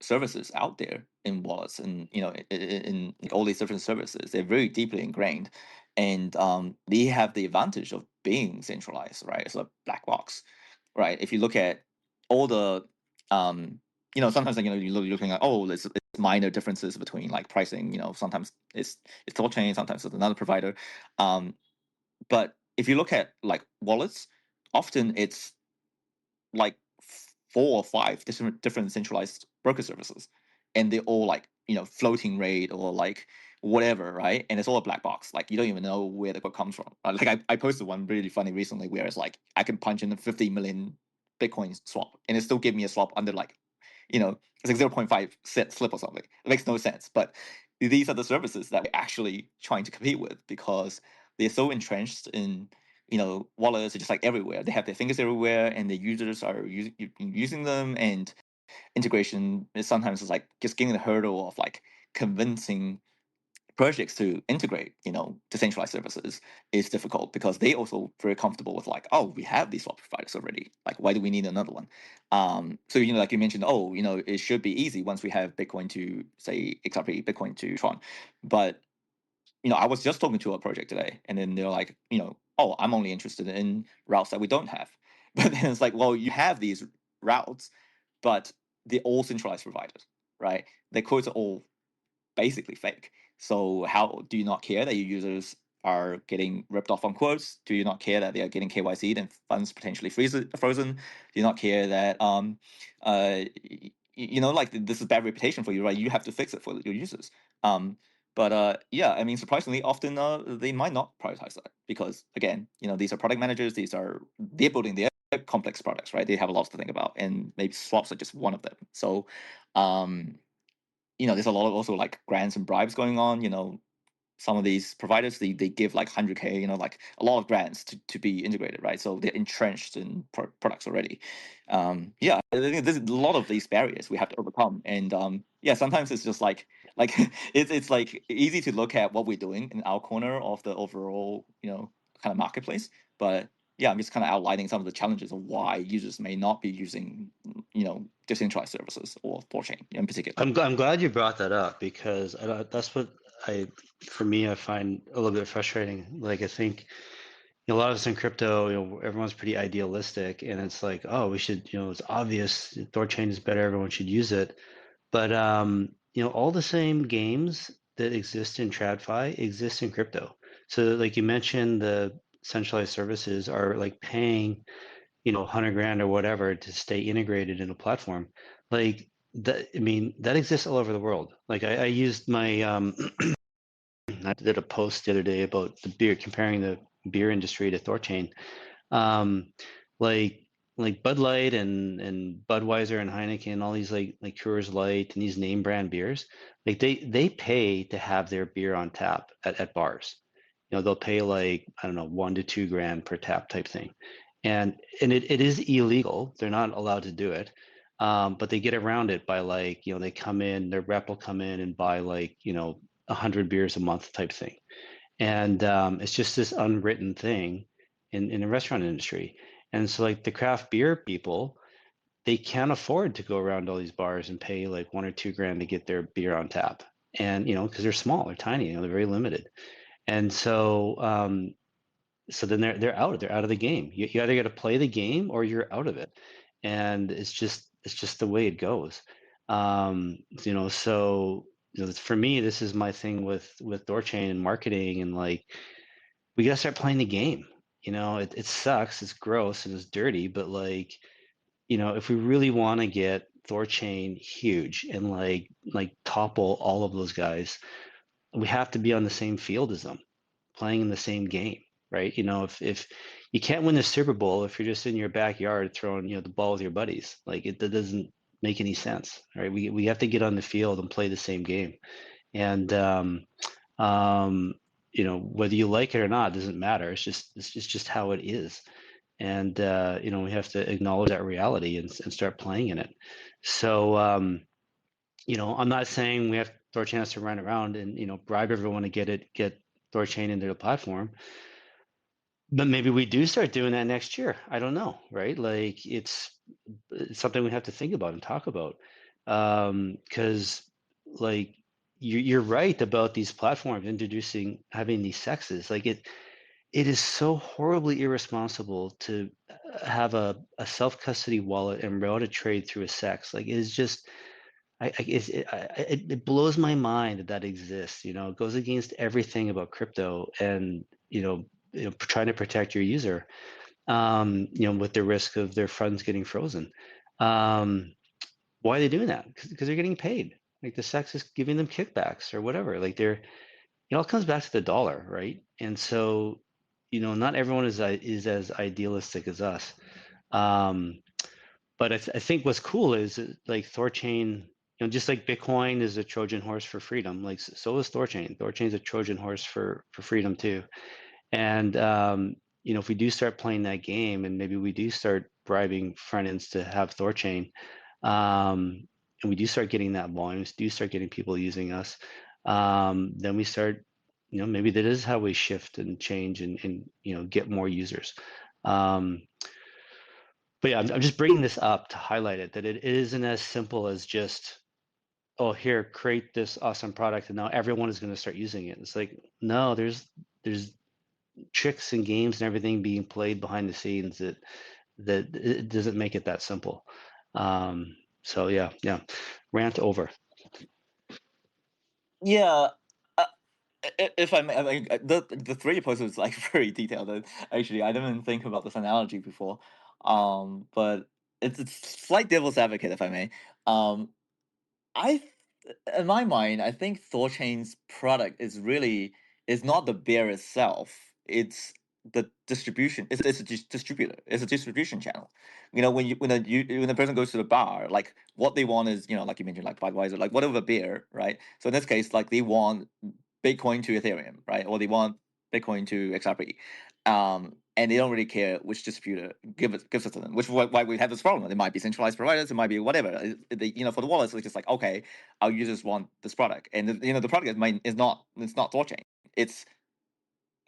Speaker 3: services out there in wallets, and in like, all these different services. They're very deeply ingrained, and they have the advantage of being centralized, right? It's a black box, right? If you look at all the sometimes like, you're looking at, oh, it's minor differences between like pricing, sometimes it's THORChain, sometimes it's another provider, but if you look at like wallets, often it's like 4 or 5 different centralized broker services, and they're all like floating rate, or like whatever, right? And it's all a black box. Like you don't even know where the code comes from. Like I posted one really funny recently where it's like I can punch in a 50 million Bitcoin swap and it still give me a swap under like, it's like 0.5 cent slip or something. It makes no sense. But these are the services that we're actually trying to compete with because they're so entrenched in, wallets are just like everywhere. They have their fingers everywhere and the users are using them, and integration is sometimes it's like just getting the hurdle of like convincing projects to integrate, decentralized services is difficult because they also very comfortable with like, oh, we have these swap providers already. Like, why do we need another one? So like you mentioned, oh, it should be easy once we have Bitcoin to say XRP, Bitcoin to Tron. But I was just talking to a project today, and then they're like, oh, I'm only interested in routes that we don't have. But then it's like, well, you have these routes, but they're all centralized providers, right? The codes are all basically fake. So how do you not care that your users are getting ripped off on quotes? Do you not care that they are getting KYC'd and funds potentially frozen? Do you not care that like this is bad reputation for you, right? You have to fix it for your users. But yeah, I mean, surprisingly, often they might not prioritize that because again, these are product managers. They're building their complex products, right? They have a lot to think about, and maybe swaps are just one of them. So there's a lot of also like grants and bribes going on. Some of these providers they give like 100K, like a lot of grants to be integrated, right? So they're entrenched in products already. Yeah, I think there's a lot of these barriers we have to overcome, and yeah, sometimes it's just like it's like easy to look at what we're doing in our corner of the overall kind of marketplace, but yeah, I'm just kind of outlining some of the challenges of why users may not be using, decentralized services or THORChain in particular.
Speaker 2: I'm glad you brought that up because that's what for me, I find a little bit frustrating. Like, I think a lot of us in crypto, everyone's pretty idealistic, and it's like, oh, we should, it's obvious THORChain is better, everyone should use it. But all the same games that exist in TradFi exist in crypto. So, like you mentioned, the centralized services are like paying 100 grand or whatever to stay integrated in a platform. Like that, I mean, that exists all over the world. Like I used my I did a post the other day about the beer, comparing the beer industry to THORChain. Um, like Bud Light and Budweiser and Heineken and all these like Coors Light and these name brand beers, like they pay to have their beer on tap at bars. They'll pay like, I don't know, 1 to 2 grand per tap type thing. And it is illegal. They're not allowed to do it. But they get around it by like, they come in, their rep will come in and buy like, 100 beers a month type thing. And it's just this unwritten thing in the restaurant industry. And so like the craft beer people, they can't afford to go around all these bars and pay like 1 or 2 grand to get their beer on tap. And, because they're small, they're tiny, they're very limited. And so, so then they're out of the game. You either got to play the game or you're out of it. And it's just the way it goes. So for me, this is my thing with THORChain and marketing, and like we gotta start playing the game. It sucks, it's gross and it's dirty, but like, if we really want to get THORChain huge and like topple all of those guys, we have to be on the same field as them, playing in the same game, right? If you can't win the Super Bowl if you're just in your backyard throwing the ball with your buddies, like that doesn't make any sense, right? We have to get on the field and play the same game, and whether you like it or not doesn't matter. It's just how it is, and we have to acknowledge that reality and start playing in it. So I'm not saying we have THORChain has to run around and bribe everyone to get THORChain into the platform, but maybe we do start doing that next year. I don't know, right? Like it's something we have to think about and talk about, because like you're right about these platforms having these sexes. Like it is so horribly irresponsible to have a self-custody wallet and route a trade through a sex. Like it is just, it blows my mind that exists. It goes against everything about crypto, and trying to protect your user, with the risk of their funds getting frozen. Why are they doing that? Because they're getting paid. Like the sex is giving them kickbacks or whatever. Like it all comes back to the dollar, right? And so, not everyone is as idealistic as us. But I think what's cool is like THORChain, just like Bitcoin is a Trojan horse for freedom, like so is THORChain. THORChain is a Trojan horse for freedom too. And if we do start playing that game, and maybe we do start bribing front ends to have THORChain, and we do start getting that volume, do start getting people using us, then we start, maybe that is how we shift and change and get more users. But yeah, I'm just bringing this up to highlight it, that it isn't as simple as just, oh, here, create this awesome product and now everyone is going to start using it. It's like, no, there's tricks and games and everything being played behind the scenes that it doesn't make it that simple. So yeah, rant over.
Speaker 3: Yeah. If I may, the three post was like very detailed. Actually, I didn't even think about this analogy before. But it's slight devil's advocate, if I may. I, in my mind, I think THORChain's product is not the bear itself. It's the distribution. It's a distributor. It's a distribution channel. When a person goes to the bar, like what they want is, like you mentioned, like Budweiser, like whatever beer, right? So in this case, like they want Bitcoin to Ethereum, right? Or they want Bitcoin to XRP. And they don't really care which distributor gives it to them, which is why we have this problem. It might be centralized providers, it might be whatever. For the wallets, it's just like, okay, our users want this product, and the product is not THORChain. It's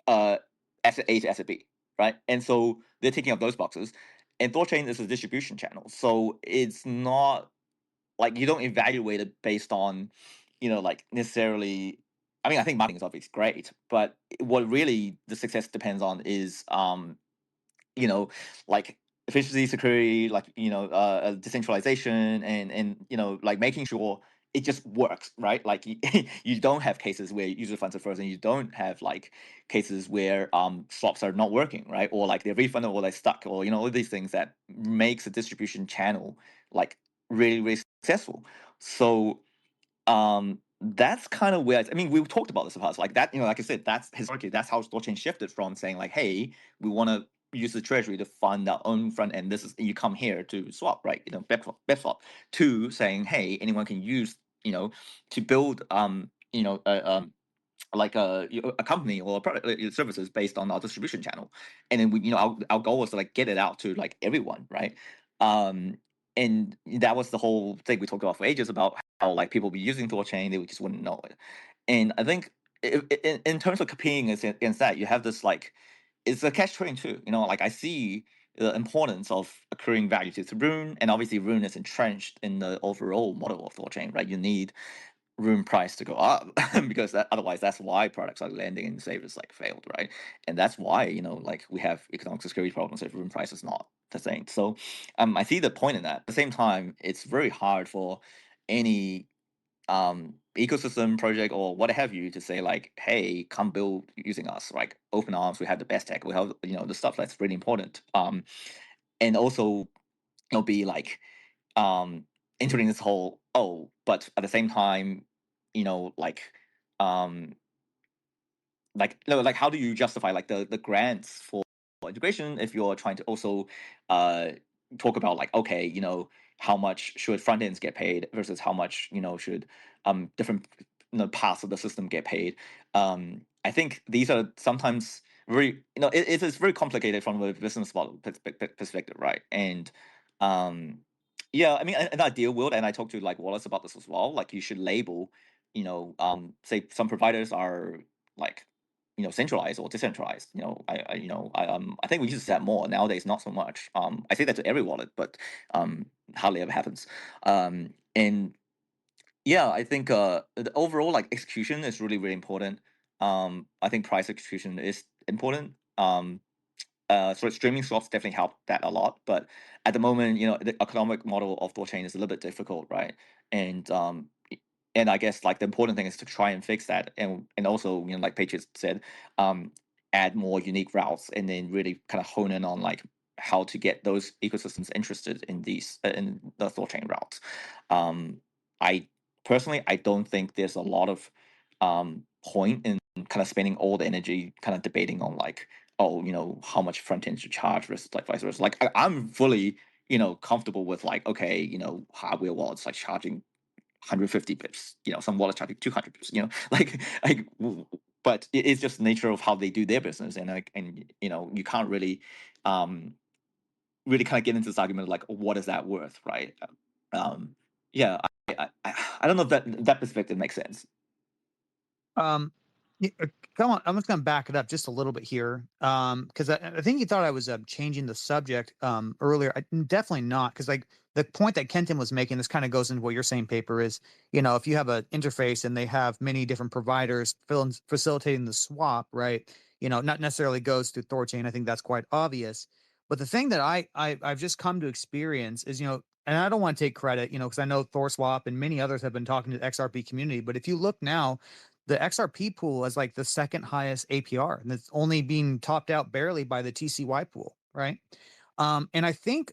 Speaker 3: asset A to asset B, right? And so they're taking up those boxes, and THORChain is a distribution channel, so it's not like you don't evaluate it based on, like necessarily. I mean, I think marketing is obviously great, but what really the success depends on is like efficiency, security, like decentralization, and like making sure it just works, right? Like you don't have cases where user funds are frozen, you don't have like cases where swaps are not working, right? Or like they're refunded or they're stuck, or all these things that makes a distribution channel like really, really successful. So that's kind of where I mean, we've talked about this in the past, like that, like I said, that's historically that's how THORChain shifted from saying like, hey, we want to use the treasury to fund our own front end. This is, you come here to swap, right? Bet swap, to saying, hey, anyone can use, to build like a company or a product services based on our distribution channel. And then our goal was to like get it out to like everyone, right? um and that was the whole thing we talked about for ages, about how like people be using THORChain, they just wouldn't know it. And I think in terms of competing against that, you have this like, it's a catch 22. Like I see the importance of accruing value to Rune, and obviously Rune is entrenched in the overall model of THORChain, right? You need room price to go up because otherwise that's why products are landing in savers like failed, right? And that's why like we have economic security problems if room price is not the same. So I see the point in that. At the same time, it's very hard for any ecosystem project or what have you to say like, hey, come build using us, like open arms, we have the best tech, we have the stuff that's really important. And also be like entering this whole, oh, but at the same time, like um like no, like how do you justify like the grants for integration if you're trying to also uh talk about like, okay, how much should front ends get paid versus how much should different parts of the system get paid. I think these are sometimes very, it is very complicated from a business model perspective, right? And um yeah, I mean, an ideal world, and I talked to like Wallace about this as well, like you should label, say some providers are like centralized or decentralized. I think we used to say that more nowadays, not so much. I say that to every wallet, but hardly ever happens. And yeah, I think the overall like execution is really, really important. I think price execution is important. So streaming swaps definitely help that a lot, but at the moment, the economic model of THORChain is a little bit difficult, right? And and I guess like the important thing is to try and fix that, and also like Patriots said, add more unique routes, and then really kind of hone in on like how to get those ecosystems interested in these in the THORChain routes. I personally, I don't think there's a lot of point in kind of spending all the energy kind of debating on like, oh, how much front end to charge versus like vice versa. Like I'm fully, comfortable with like, okay, hardware wallets like charging 150 bips, some wallets charging 200 bips, but it's just the nature of how they do their business. And like, you can't really, really kind of get into this argument of like, what is that worth? Right. Yeah. I don't know if that perspective makes sense.
Speaker 1: Come on, I'm just gonna back it up just a little bit here, because I think you thought I was changing the subject earlier. Definitely not, because like the point that Kenton was making, this kind of goes into what you're saying, Paper, is if you have an interface and they have many different providers facilitating the swap, right? Not necessarily goes through THORChain. I think that's quite obvious. But the thing that I've just come to experience is, and I don't want to take credit, because I know THORSwap and many others have been talking to the XRP community. But if you look now, the XRP pool is like the second highest APR, and it's only being topped out barely by the TCY pool, right? And I think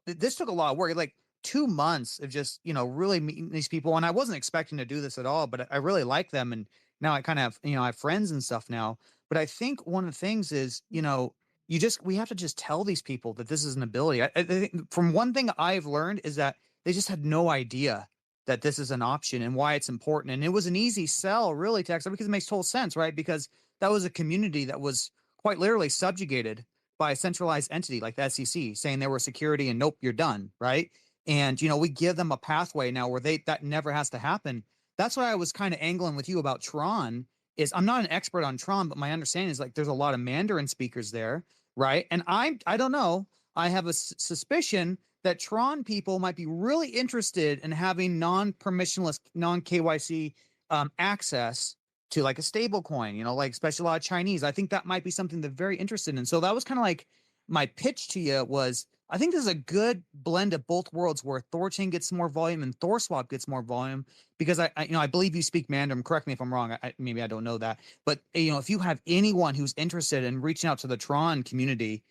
Speaker 1: this took a lot of work, like 2 months of just really meeting these people, and I wasn't expecting to do this at all, but I really like them, and now I kind of have I have friends and stuff now. But I think one of the things is we have to just tell these people that this is an ability. I think from one thing I've learned is that they just had no idea that this is an option and why it's important. And it was an easy sell, really, to XRP, because it makes total sense, right? Because that was a community that was quite literally subjugated by a centralized entity like the SEC, saying they were security and nope, you're done, right? And we give them a pathway now where that never has to happen. That's why I was kind of angling with you about Tron. Is I'm not an expert on Tron, but my understanding is like there's a lot of Mandarin speakers there, right? And I don't know. I have a suspicion that Tron people might be really interested in having non-permissionless, non-KYC access to like a stable coin, like especially a lot of Chinese. I think that might be something they're very interested in. So that was kind of like my pitch to you was, I think this is a good blend of both worlds where THORChain gets more volume and THORSwap gets more volume, because I believe you speak Mandarin. Correct me if I'm wrong. Maybe I don't know that, but if you have anyone who's interested in reaching out to the Tron community,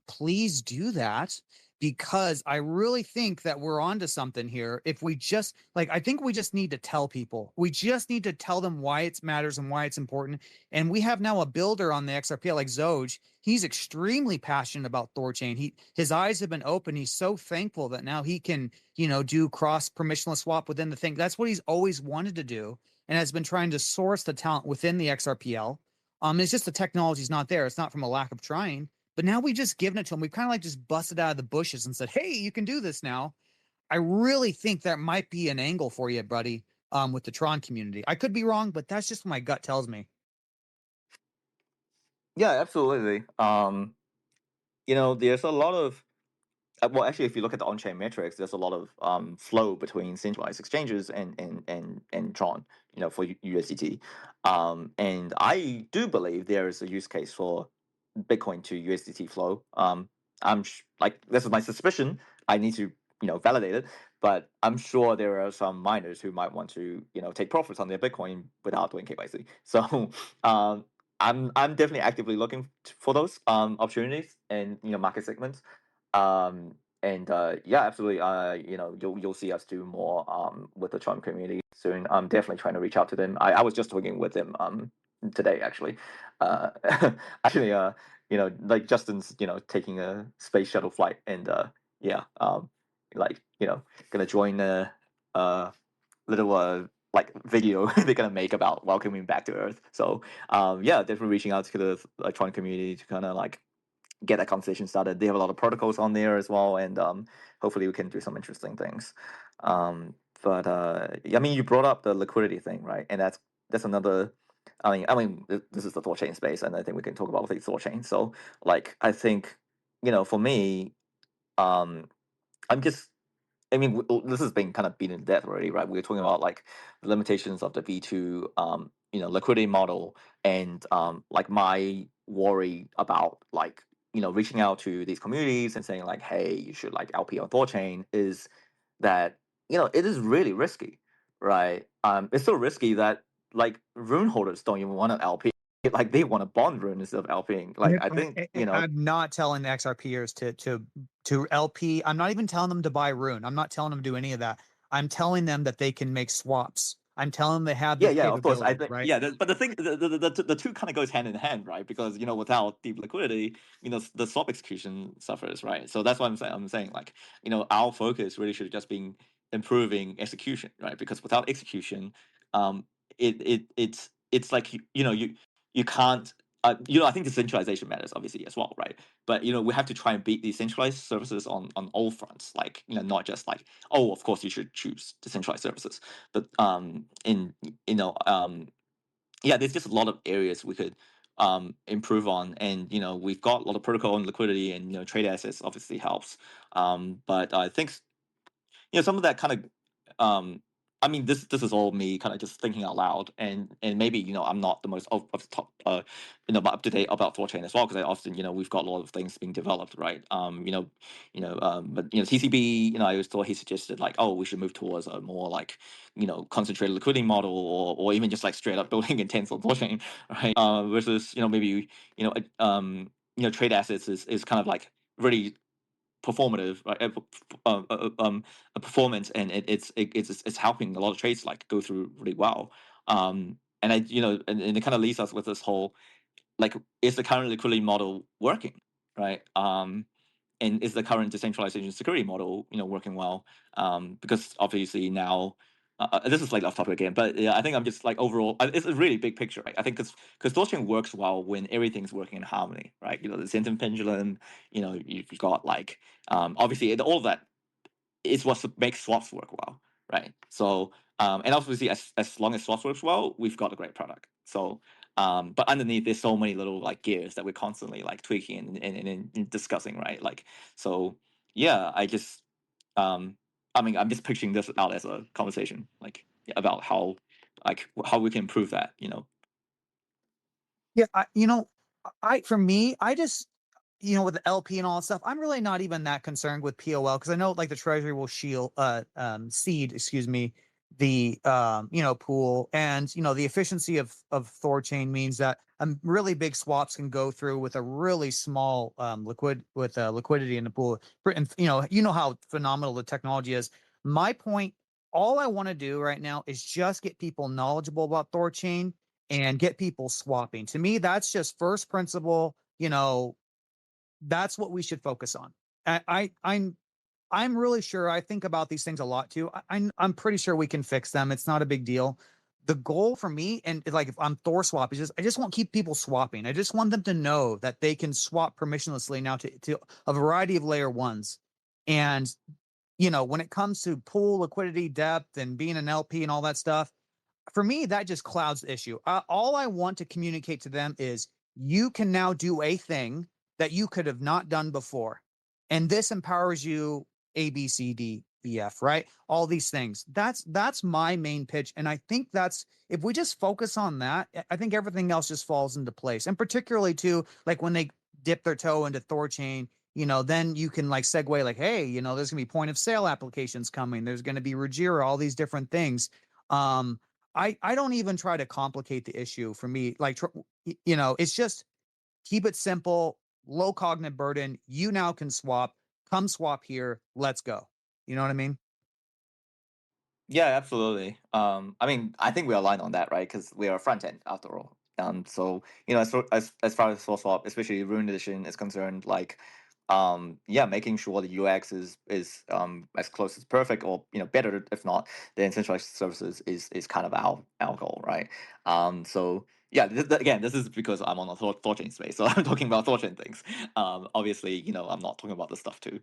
Speaker 1: please do that, because I really think that we're onto something here. If we just I think we just need to tell people. We just need to tell them why it matters and why it's important. And we have now a builder on the XRP like Zoj. He's extremely passionate about THORChain. His eyes have been open. He's so thankful that now he can, do cross permissionless swap within the thing. That's what he's always wanted to do, and has been trying to source the talent within the XRPL. It's just the technology's not there. It's not from a lack of trying. But now we've just given it to him. We've kind of like just busted out of the bushes and said, hey, you can do this now. I really think that might be an angle for you, buddy, with the Tron community. I could be wrong, but that's just what my gut tells me.
Speaker 3: Yeah, absolutely. There's a lot of well, actually, if you look at the on-chain metrics, there's a lot of flow between centralized exchanges and Tron, for USDT. And I do believe there is a use case for Bitcoin to USDT flow. Like, this is my suspicion. I need to validate it, but I'm sure there are some miners who might want to take profits on their Bitcoin without doing KYC. So I'm definitely actively looking for those opportunities and market segments. And yeah, absolutely. You'll see us do more with the Tron community soon. I'm definitely trying to reach out to them. I was just talking with them today, actually. Uh, actually, like Justin's taking a space shuttle flight, and yeah, gonna join a little like video they're gonna make about welcoming back to Earth. So yeah, definitely reaching out to the Tron community to kind of like get that conversation started. They have a lot of protocols on there as well, and hopefully we can do some interesting things. But I mean, you brought up the liquidity thing, right? And that's another. I mean, this is the THORChain space, and I think we can talk about the THORChain. So, like, I think, for me, I'm just. I mean, this has been kind of beaten to death already, right? We were talking about like the limitations of the V2, liquidity model, and like my worry about like reaching out to these communities and saying like, hey, you should like LP on THORChain, is that it is really risky, right? It's so risky that like rune holders don't even want to LP, like they want to bond rune instead of LPing. Like I think
Speaker 1: I'm not telling the XRPers to LP. I'm not even telling them to buy rune. I'm not telling them to do any of that. I'm telling them that they can make swaps. I'm telling them they have
Speaker 3: Yeah,
Speaker 1: this
Speaker 3: yeah, of course. I
Speaker 1: capability,
Speaker 3: think
Speaker 1: right?
Speaker 3: yeah, but the thing, the two kind of goes hand in hand, right? Because without deep liquidity, the swap execution suffers, right? So that's what I'm saying, like, our focus really should just be improving execution, right? Because without execution, um, it's like you can't. I think decentralization matters obviously as well, right? But we have to try and beat these centralized services on all fronts, like not just like, oh, of course you should choose decentralized services, but in yeah, there's just a lot of areas we could improve on, and we've got a lot of protocol and liquidity, and trade assets obviously helps. But I think some of that kind of I mean, this is all me kind of just thinking out loud, and maybe I'm not the most of the top up to date about THORChain as well, because I often we've got a lot of things being developed, right? But TCB, I always thought he suggested like, oh, we should move towards a more like concentrated liquidity model, or even just like straight up building intense on THORChain, right? Versus maybe trade assets is kind of like really performative, right? A performance, and it's helping a lot of trades like go through really well. And and it kind of leaves us with this whole, like, is the current liquidity model working, right? And is the current decentralization security model working well? Because obviously now, this is like off topic again, but yeah, I think I'm just like overall, it's a really big picture, right? I think because THORChain works well when everything's working in harmony, right? The sentiment pendulum, you've got like, obviously all of that is what makes swaps work well, right? So and obviously as long as swaps works well, we've got a great product. So but underneath there's so many little like gears that we're constantly like tweaking and discussing, right? Like, so yeah, I mean, I'm just picturing this out as a conversation, like, about how, like, how we can improve that,
Speaker 1: Yeah, for me, I just, with the LP and all that stuff, I'm really not even that concerned with POL because I know like the Treasury will seed, excuse me, the pool, and the efficiency of THORChain means that really big swaps can go through with a really small liquidity in the pool. And how phenomenal the technology is. My point, all I want to do right now is just get people knowledgeable about THORChain and get people swapping. To me, that's just first principle. That's what we should focus on. I'm really sure. I think about these things a lot too. I'm pretty sure we can fix them. It's not a big deal. The goal for me, and like if I'm THORSwap, is just I just want to keep people swapping. I just want them to know that they can swap permissionlessly now to a variety of layer ones. And when it comes to pool liquidity, depth, and being an LP and all that stuff, for me, that just clouds the issue. All I want to communicate to them is you can now do a thing that you could have not done before. And this empowers you A, B, C, D, E, F, right? All these things. That's my main pitch. And I think that's if we just focus on that, I think everything else just falls into place. And particularly too, like when they dip their toe into THORChain, then you can like segue like, hey, there's gonna be point of sale applications coming. There's gonna be Rajira, all these different things. Um, I don't even try to complicate the issue for me. Like, it's just keep it simple, low cognitive burden. You now can swap. Come swap here. Let's go. You know what I mean?
Speaker 3: Yeah, absolutely. I mean, I think we align on that, right? Because we are front end after all. So as far as THORSwap, especially Rune Edition, is concerned, like, yeah, making sure the UX is as close as perfect, or better if not, then centralized services is kind of our goal, right? So yeah, again, this is because I'm on a THORChain space, so I'm talking about THORChain things. Obviously, I'm not talking about the stuff to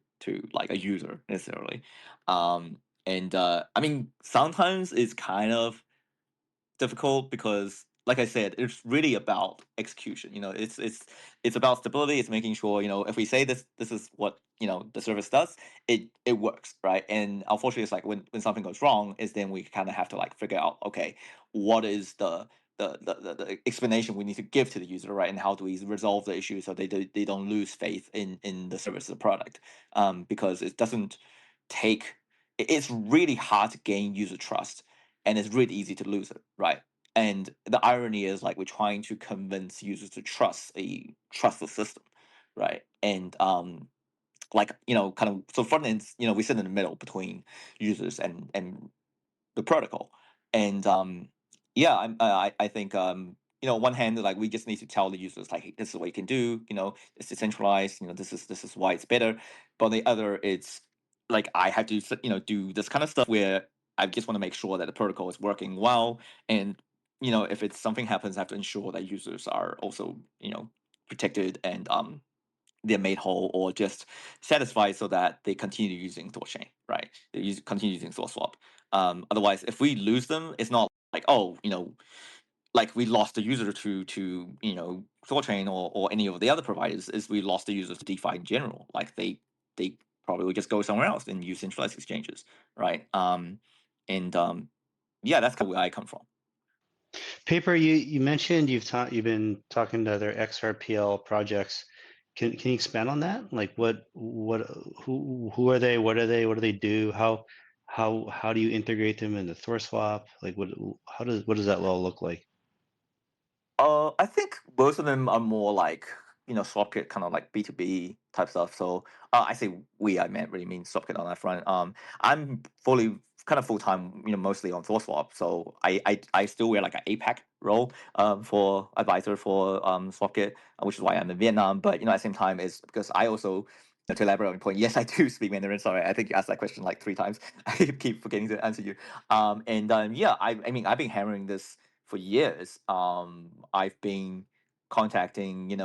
Speaker 3: like a user necessarily. And I mean, sometimes it's kind of difficult because, like I said, it's really about execution. It's about stability. It's making sure, if we say this is what the service does, it works, right? And unfortunately, it's like when something goes wrong, is then we kind of have to like figure out, okay, what is the explanation we need to give to the user, right? And how do we resolve the issue so they don't lose faith in the service or product, because it doesn't take it's really hard to gain user trust, and it's really easy to lose it, right? And the irony is, like, we're trying to convince users to trust the system, right? And like, kind of, so front ends, we sit in the middle between users and the protocol. And yeah, I think on one hand, like we just need to tell the users like, hey, this is what you can do. It's decentralized. This is why it's better. But on the other, it's like I have to do this kind of stuff where I just want to make sure that the protocol is working well, and if it's something happens, I have to ensure that users are also protected, and they're made whole or just satisfied so that they continue using THORChain, right? Continue using THORSwap. Otherwise, if we lose them, it's not like, oh, like we lost the user to THORChain or any of the other providers. Is we lost the users to DeFi in general. Like they probably would just go somewhere else and use centralized exchanges, right? And yeah, that's kind of where I come from.
Speaker 2: Paper, you mentioned you've been talking to other XRPL projects. Can you expand on that? Like who are they? What are they? What do they do? How do you integrate them into THORSwap? Like what does that all look like?
Speaker 3: I think most of them are more like Swapkit, kind of like B2B type stuff. So I say I meant really mean Swapkit on that front. I'm fully kind of full time, mostly on THORSwap. So I still wear like an APAC role for advisor for Swapkit, which is why I'm in Vietnam. But at the same time, is because I also to elaborate on your point, yes, I do speak Mandarin. Sorry, I think you asked that question like 3 times. I keep forgetting to answer you. And yeah, I mean, I've been hammering this for years. I've been contacting,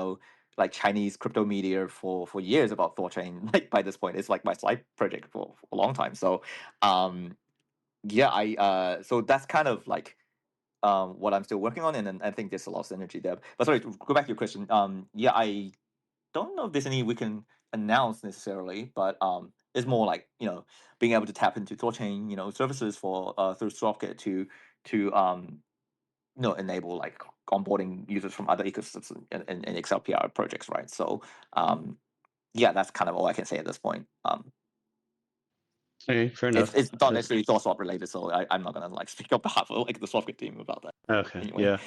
Speaker 3: like Chinese crypto media for years about THORChain. Like by this point, it's like my side project for a long time. So, yeah, so that's kind of like what I'm still working on, and then I think there's a lot of synergy there. But sorry, to go back to your question. Yeah, I don't know if there's any we can announce necessarily, but it's more like being able to tap into THORChain services for through Swapkit to enable like onboarding users from other ecosystems and XLPR projects, right? So yeah, that's kind of all I can say at this point.
Speaker 2: Okay, fair
Speaker 3: It's
Speaker 2: enough.
Speaker 3: it's not necessarily THORSwap related, so I'm not gonna like speak on behalf of like the Swapkit team about that.
Speaker 2: Okay,
Speaker 3: Anyway.
Speaker 2: yeah.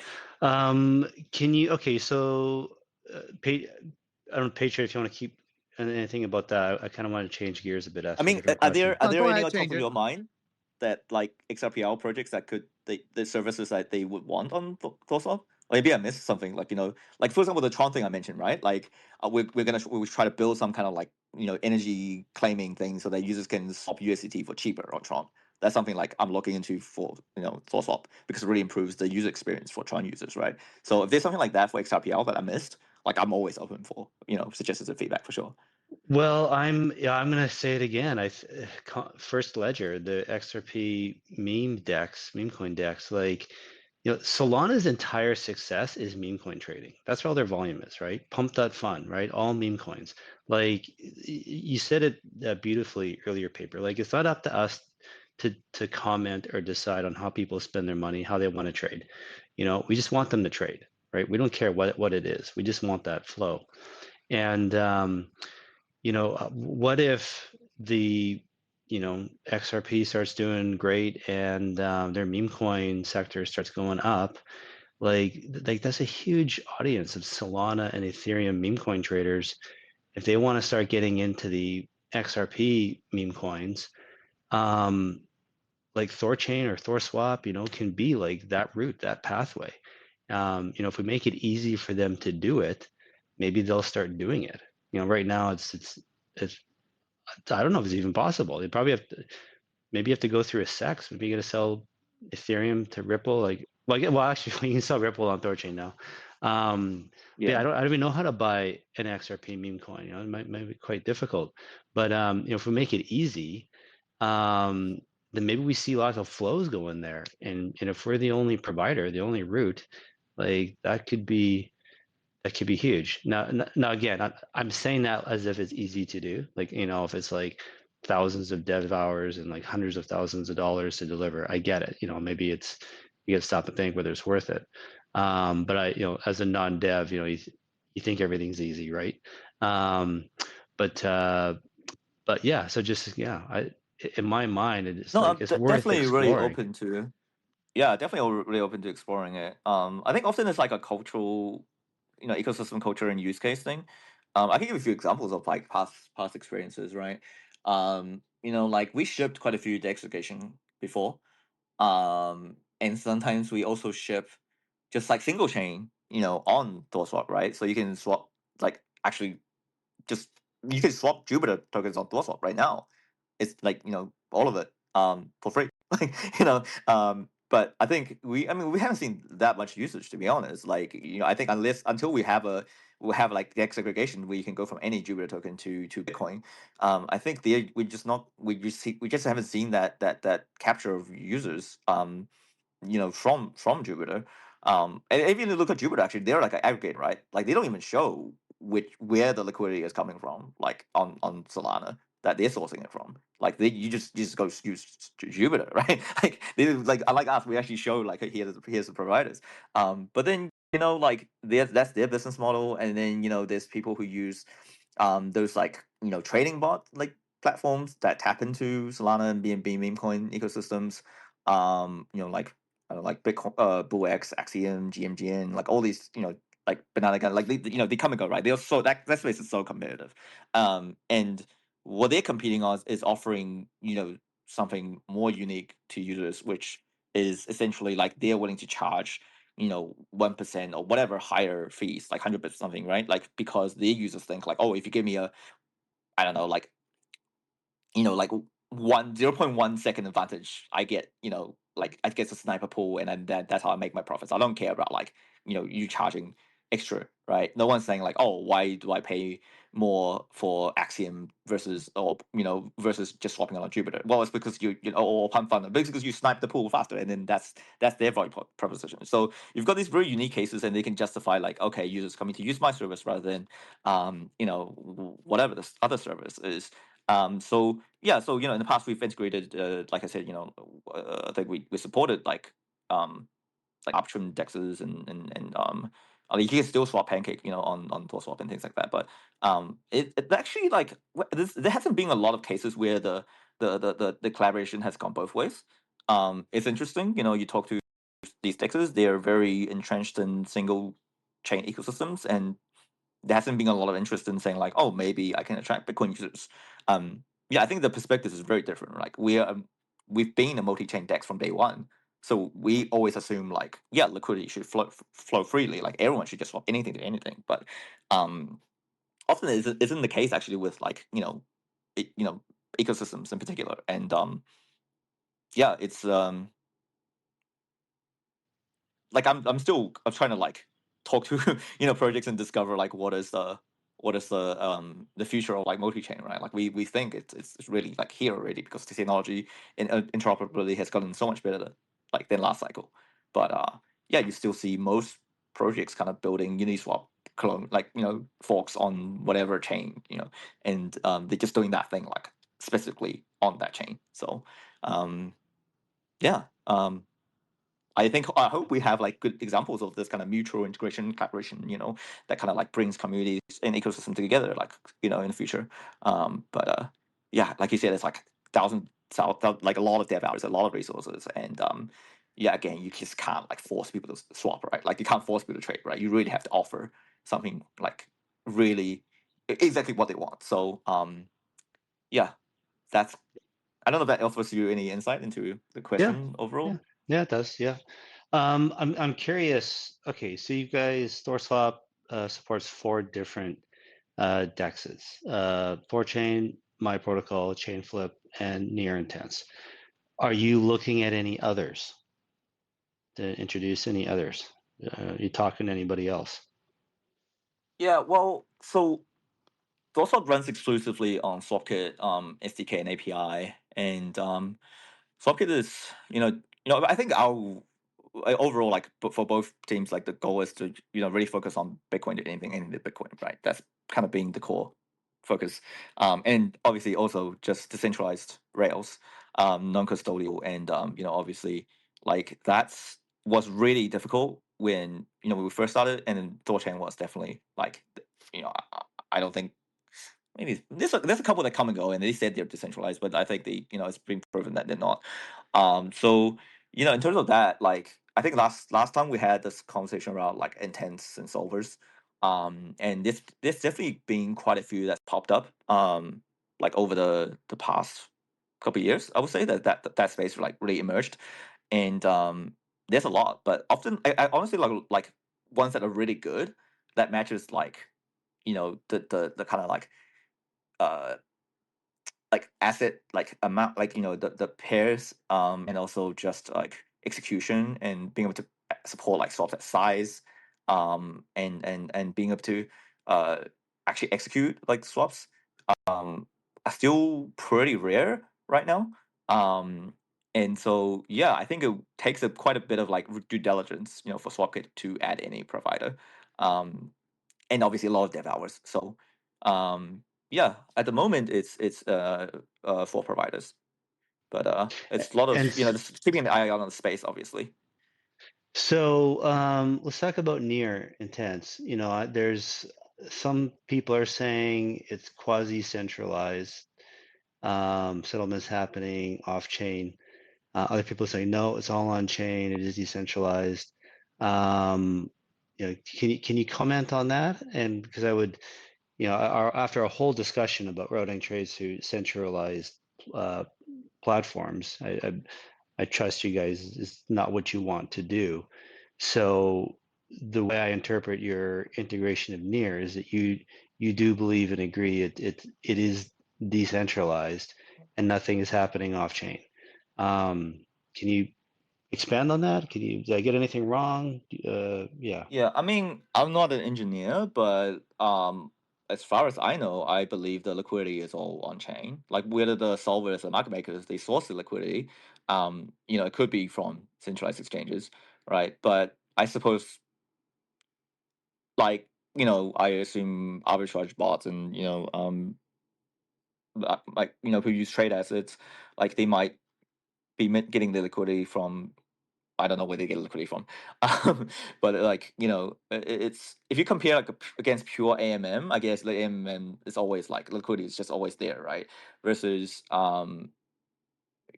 Speaker 2: Can you? Okay, so I don't know, Patriot, if you want to keep anything about that. I kind of want to change gears a bit. Ask
Speaker 3: I
Speaker 2: you a
Speaker 3: mean,
Speaker 2: different
Speaker 3: are
Speaker 2: question.
Speaker 3: there
Speaker 1: Go
Speaker 3: any
Speaker 1: ahead,
Speaker 3: on top
Speaker 1: change
Speaker 3: of
Speaker 1: it.
Speaker 3: your mind that like XRPL projects that could the services that they would want on THORSwap? Or maybe I missed something, like like for example the Tron thing I mentioned, right? Like we try to build some kind of like energy claiming thing so that users can swap USDT for cheaper on Tron. That's something like I'm looking into for THORSwap, because it really improves the user experience for Tron users, right? So if there's something like that for XRPL that I missed, like I'm always open for suggestions and feedback for sure.
Speaker 2: Well, I'm gonna say it again. First Ledger, the XRP meme coin DEX, like Solana's entire success is meme coin trading. That's where all their volume is, right? Pump that fund, right? All meme coins. Like you said it beautifully earlier, Paper. Like it's not up to us to comment or decide on how people spend their money, how they want to trade. We just want them to trade, right? We don't care what it is. We just want that flow. And what if the XRP starts doing great and their meme coin sector starts going up? Like that's a huge audience of Solana and Ethereum meme coin traders. If they want to start getting into the XRP meme coins, like THORChain or THORSwap, can be like that route, that pathway. If we make it easy for them to do it, maybe they'll start doing it. Right now it's I don't know if it's even possible. They probably maybe you have to go through a SEX. Maybe you got to sell Ethereum to Ripple. Well, actually, you can sell Ripple on THORChain now. Yeah, I don't even know how to buy an XRP meme coin. It might be quite difficult. But if we make it easy, then maybe we see lots of flows go in there. And if we're the only provider, the only route, like that could be huge. Now again, I'm saying that as if it's easy to do. Like, if it's like thousands of dev hours and like hundreds of thousands of dollars to deliver, I get it. Maybe you got to stop and think whether it's worth it. But as a non-dev, you think everything's easy, right? But yeah, so just in my mind, it's
Speaker 3: No,
Speaker 2: like
Speaker 3: I'm
Speaker 2: it's worth
Speaker 3: definitely really
Speaker 2: exploring.
Speaker 3: open to. Yeah, definitely really open to exploring it. I think often it's like a cultural, ecosystem culture and use case thing. I can give a few examples of like past experiences, right? Like we shipped quite a few DEX location before, and sometimes we also ship just like single chain, on THORSwap, right? So you can swap, like, actually just you can swap Jupiter tokens on THORSwap right now. It's like, all of it for free. Like, but I think we haven't seen that much usage, to be honest. Like, I think until we'll have like the segregation where you can go from any Jupiter token to Bitcoin. I think we just haven't seen that capture of users. From Jupiter. And even if you look at Jupiter, actually, they're like an aggregate, right? Like they don't even show where the liquidity is coming from, like on Solana that they're sourcing it from. Like you just go use Jupiter, right? Like they like us, we actually show like here's the providers. But then like that's their business model, and then there's people who use those like trading bot like platforms that tap into Solana and BNB meme coin ecosystems. Like like Bitcoin, PaperX, Axiom, GMGN, like all these, like banana gun, like they come and go, right? They're so that space is so competitive, and what they're competing on is offering, something more unique to users, which is essentially like they're willing to charge, 1% or whatever higher fees, like 100% something, right? Like because their users think like, oh, if you give me a, I don't know, like like 0.1 second advantage, I get, like I get a sniper pool, and then that's how I make my profits. I don't care about like, you charging extra, right? No one's saying like, oh, why do I pay more for Axiom versus just swapping on Jupiter? Well, it's because or Pump Fund, because you snipe the pool faster, and then that's their value proposition. So you've got these very unique cases, and they can justify like, okay, users coming to use my service rather than whatever the other service is. So yeah, so in the past we've integrated, like I said, I think we supported like option dexes and I mean, you can still swap Pancake, on THORSwap and things like that. But it actually like there hasn't been a lot of cases where the collaboration has gone both ways. It's interesting, you talk to these dexes, they're very entrenched in single chain ecosystems, and there hasn't been a lot of interest in saying like, oh, maybe I can attract Bitcoin users. Yeah, I think the perspective is very different. Like we've been a multi-chain DEX from day one, so we always assume like, yeah, liquidity should flow freely. Like everyone should just swap anything to anything. But often it isn't the case actually with like ecosystems in particular. And yeah, it's like I'm trying to like talk to projects and discover like what is the future of like multi-chain, right? Like we think it's really like here already, because the technology and interoperability has gotten so much better than last cycle. But yeah, you still see most projects kind of building Uniswap clone, like forks on whatever chain, and they're just doing that thing like specifically on that chain. So yeah. I hope we have like good examples of this kind of mutual integration, collaboration, that kind of like brings communities and ecosystem together, like, in the future. But yeah, like you said, it's like like a lot of dev hours, a lot of resources, and yeah, again, you just can't like force people to swap, right? Like you can't force people to trade, right? You really have to offer something like really exactly what they want. So yeah, that's I don't know if that offers you any insight into the
Speaker 2: Yeah,
Speaker 3: question overall.
Speaker 2: yeah, it does. Yeah. I'm curious. Okay, so you guys, THORSwap supports 4 different dexes: THORChain, My Protocol, Chainflip, and Near Intense. Are you looking at any others to introduce any others? You talking to anybody else?
Speaker 3: Yeah, well, so ThoughtSwap runs exclusively on SwapKit, SDK and API, and SwapKit is, I think our overall, like, for both teams, like the goal is to, really focus on Bitcoin to anything to Bitcoin, right? That's kind of being the core focus, and obviously also just decentralized Rails, non-custodial, and obviously like that's was really difficult when we first started, and then THORChain was definitely like, I don't think. Maybe there's a couple that come and go, and they said they're decentralized, but I think it's been proven that they're not. So in terms of that, like I think last time we had this conversation around like intents and solvers, and there's definitely been quite a few that's popped up, like over the past couple of years. I would say that space like really emerged, and there's a lot, but often I honestly like ones that are really good that matches like the kind of uh like asset like amount like the pairs and also just like execution and being able to support like swaps at size and being able to uh actually execute like swaps are still pretty rare right now. um and so yeah, I think it takes quite a bit of like due diligence, for SwapKit to add any provider. um and obviously a lot of dev hours. So yeah, at the moment it's for providers, but it's a lot of
Speaker 2: And
Speaker 3: just keeping an eye on the space, obviously.
Speaker 2: so let's talk about near intense. There's some people are saying it's quasi-centralized settlements happening off chain. Other people say no, it's all on chain. It is decentralized. Can you comment on that? And because I would, after a whole discussion about routing trades through centralized uh, platforms, I trust you guys is not what you want to do. So the way I interpret your integration of near is that you do believe and agree it is decentralized and nothing is happening off chain. Can you expand on that? Did I get anything wrong? Yeah.
Speaker 3: Yeah, I mean, I'm not an engineer, but as far as I know, I believe the liquidity is all on chain. Like whether the solvers and market makers they source the liquidity, it could be from centralized exchanges, right? But I suppose like I assume arbitrage bots and like who use trade assets, like they might be getting the liquidity from, I don't know where they get liquidity from. But like it's if you compare like against pure AMM, I guess the AMM is always like liquidity is just always there, right? Versus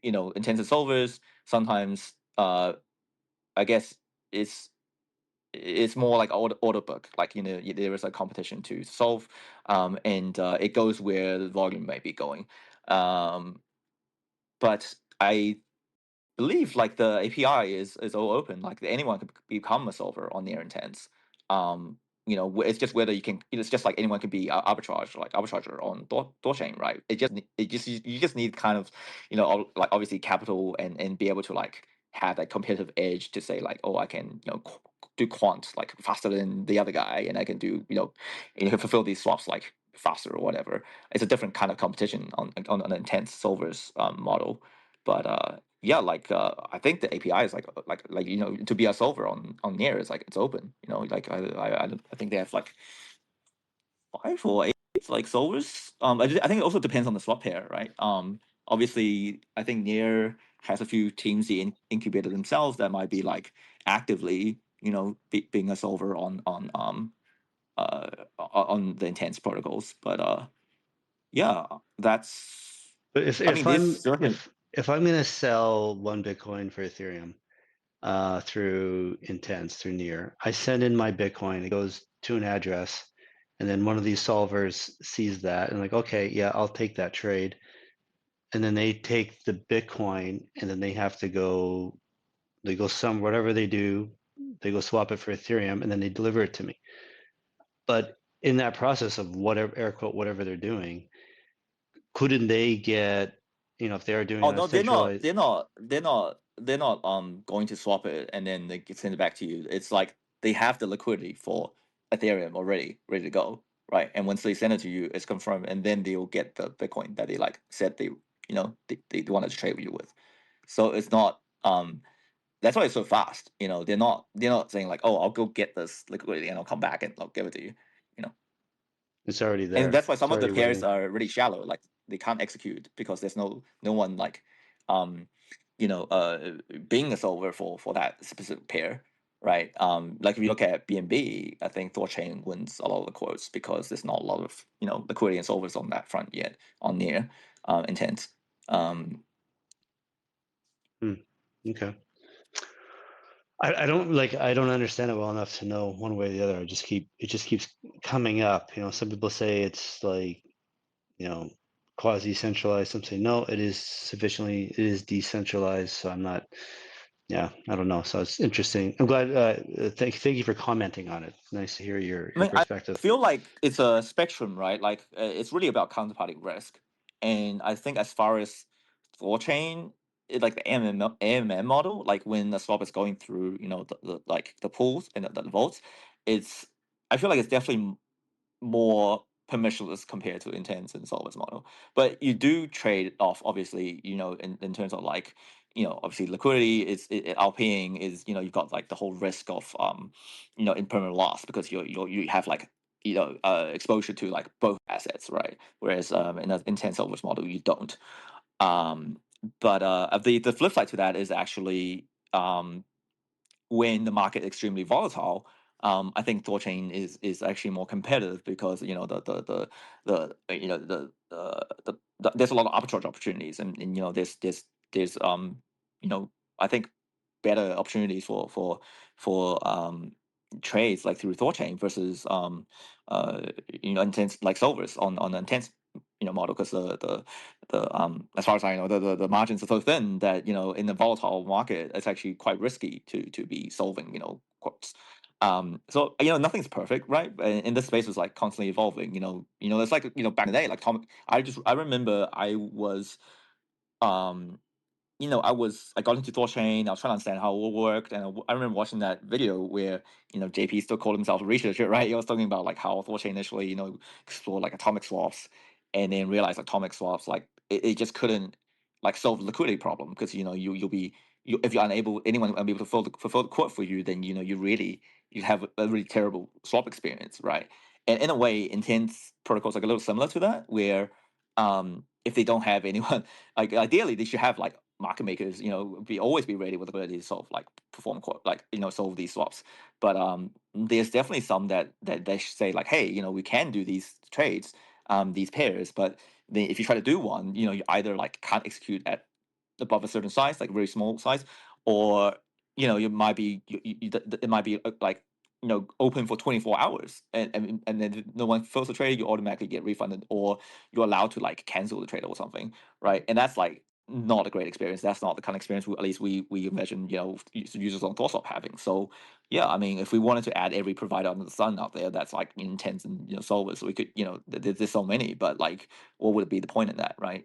Speaker 3: intensive solvers sometimes I guess it's it's more like order book, like there is a competition to solve, and it goes where the volume may be going. um but I believe like the API is all open. Like anyone could become a solver on near intents. It's just whether you can. It's just like anyone can be arbitrager on THORChain, right? It just you just need kind of like obviously capital and be able to like have that competitive edge to say like, oh, I can do quant like faster than the other guy, and I can do fulfill these swaps like faster or whatever. It's a different kind of competition on an intense solvers model. But yeah, like I think the API is like to be a solver on Near is like it's open. Like I think they have like 5 or 8 like solvers. I think it also depends on the swap pair, right? Obviously, I think Near has a few teams they incubated themselves that might be like actively being a solver on the intense protocols. But yeah, that's.
Speaker 2: But if
Speaker 3: I mean,
Speaker 2: if
Speaker 3: this
Speaker 2: I'm
Speaker 3: certain.
Speaker 2: if I'm gonna sell 1 Bitcoin for Ethereum through Intense through Near, I send in my Bitcoin. It goes to an address, and then one of these solvers sees that and like, okay, yeah, I'll take that trade. And then they take the Bitcoin, and then they have to go. They go whatever they do. They go swap it for Ethereum, and then they deliver it to me. But in that process of whatever air quote whatever they're doing, couldn't they get, if they're doing
Speaker 3: Oh
Speaker 2: a
Speaker 3: no, they're not.
Speaker 2: centralized.
Speaker 3: They're not. They're not. They're not. Going to swap it and then they send it back to you. It's like they have the liquidity for Ethereum already, ready to go, right? And once they send it to you, it's confirmed, and then they'll get the Bitcoin that they like said they wanted to trade with you with. So it's not. That's why it's so fast. They're not saying like, oh, I'll go get this liquidity and I'll come back and I'll give it to you. You know.
Speaker 2: It's already
Speaker 3: And
Speaker 2: there.
Speaker 3: that's why
Speaker 2: It's
Speaker 3: some of the
Speaker 2: already
Speaker 3: pairs
Speaker 2: waiting.
Speaker 3: are really shallow. Like they can't execute because there's no one like um being a solver for that specific pair, right? Like if you look at BNB, I think THORChain wins a lot of the quotes because there's not a lot of liquidity and solvers on that front yet on near intent. um
Speaker 2: Okay. I don't understand it well enough to know one way or the other. It just keeps coming up. Some people say it's like, you know, quasi centralized. Some say no, it is decentralized. So I'm not Yeah, I don't know. So it's interesting. I'm glad. Thank you for commenting on it. Nice to hear your
Speaker 3: I mean, I
Speaker 2: perspective.
Speaker 3: feel like it's a spectrum, right? Like it's really about counterparty risk, and I think as far as THORChain, like the AMM model, like when the swap is going through, the pools and the votes, it's I feel like it's definitely more permissionless compared to intense and solvers model. But you do trade off, obviously, in terms of like, obviously liquidity is RPing is, you've got like the whole risk of impermanent loss because you have like exposure to like both assets, right? Whereas in an intense solvers model you don't. Um but the flip side to that is actually when the market is extremely volatile, I think THORChain is actually more competitive because there's a lot of arbitrage opportunities and there's you know I think better opportunities for trades like through THORChain versus intense like solvers on the intense model because the as far as I know the margins are so thin that in the volatile market it's actually quite risky to be solving quotes. So nothing's perfect, right? And this space was like constantly evolving. It's like back in the day, like Tom. I remember I was um I got into THORChain. I was trying to understand how it worked, and I remember watching that video where JP still called himself a researcher, right? He was talking about like how THORChain initially, explored like atomic swaps, and then realized atomic swaps like it just couldn't like solve the liquidity problem because you'll be if you're unable anyone unable to fulfill the quote for you, then you have a really terrible swap experience, right? And in a way, intense protocols are a little similar to that, where if they don't have anyone like ideally they should have like market makers, always be ready with the ability to solve like solve these swaps. But there's definitely some that they should say like, hey, we can do these trades, these pairs, but then if you try to do one, you either like can't execute at above a certain size, like very small size, or you might be it might be like open for 24 hours and then no one fills the trade, you automatically get refunded or you're allowed to like cancel the trade or something, right? And that's like not a great experience. That's not the kind of experience at least we imagine users on THORSwap having. So yeah, I mean, if we wanted to add every provider under the sun out there that's like intense and solvers, we could there's so many, but like what would be the point in that, right?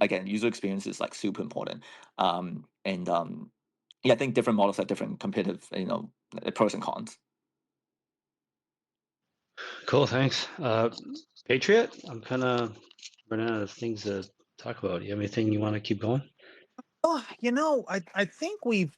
Speaker 3: Again, user experience is like super important. And yeah, I think different models have different competitive pros and cons.
Speaker 2: Cool, thanks. Patriot, I'm kind of running out of things to talk about. You have anything you want to keep going?
Speaker 1: Oh, I think we've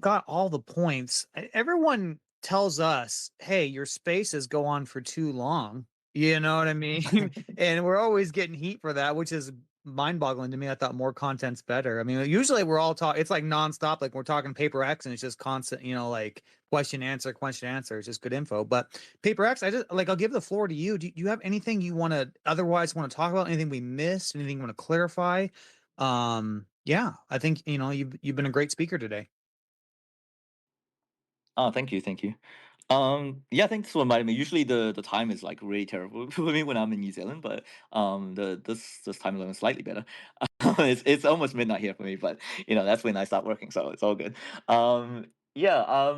Speaker 1: got all the points. Everyone tells us, "Hey, your spaces go on for too long." You know what I mean? And we're always getting heat for that, which is mind-boggling to me. I thought more content's better. I mean, usually we're all talking. It's like nonstop. Like we're talking PaperX, and it's just constant. Like question answer, question answer. It's just good info. But PaperX, I'll give the floor to you. Do you have anything you want to otherwise want to talk about? Anything we missed? Anything you want to clarify? Yeah, I think you've been a great speaker today.
Speaker 3: Oh, thank you, thank you. Yeah, I think this one reminded me. Usually the time is like really terrible for me when I'm in New Zealand, but this time zone is slightly better. It's almost midnight here for me, but that's when I start working, so it's all good. Yeah,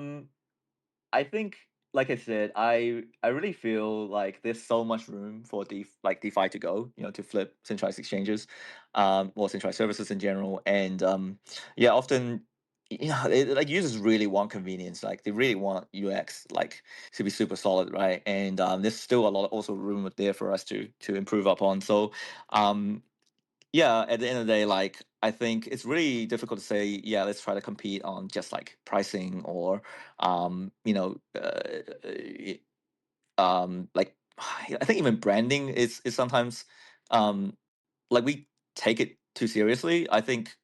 Speaker 3: I think, like I said, I really feel like there's so much room for DeFi to go, to flip centralized exchanges, or centralized services in general, and yeah, often, like users really want convenience, like they really want UX, like to be super solid, right? And there's still a lot also room there for us to improve upon. So, um, yeah, at the end of the day, like I think it's really difficult to say, yeah, let's try to compete on just like pricing or um, you know, like I think even branding is sometimes um like we take it too seriously. I think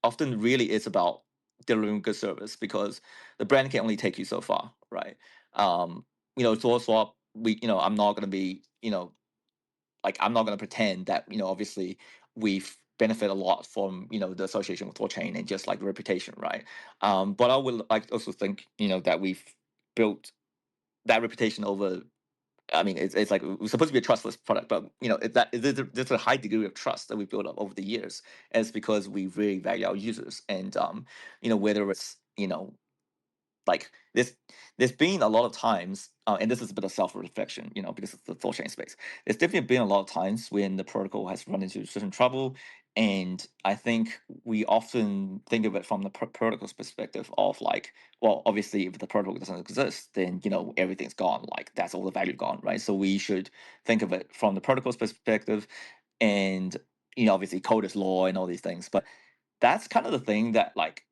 Speaker 3: often really it's about delivering good service because the brand can only take you so far, right? THORSwap, I'm not gonna be, like I'm not going to pretend that obviously we've benefit a lot from the association with THORChain and just like reputation, right? But I would like to also think that we've built that reputation over I mean, it's like it's supposed to be a trustless product, but you know, there's a high degree of trust that we built up over the years, as because we really value our users, and you know, whether it's, you know, like there's been a lot of times, and this is a bit of self-reflection, you know, because it's the THORChain space. There's definitely been a lot of times when the protocol has run into certain trouble, and I think we often think of it from the protocol's perspective of like, well, obviously if the protocol doesn't exist, then you know everything's gone, like that's all the value gone, right? So we should think of it from the protocol's perspective, and you know, obviously code is law and all these things, but that's kind of the thing that like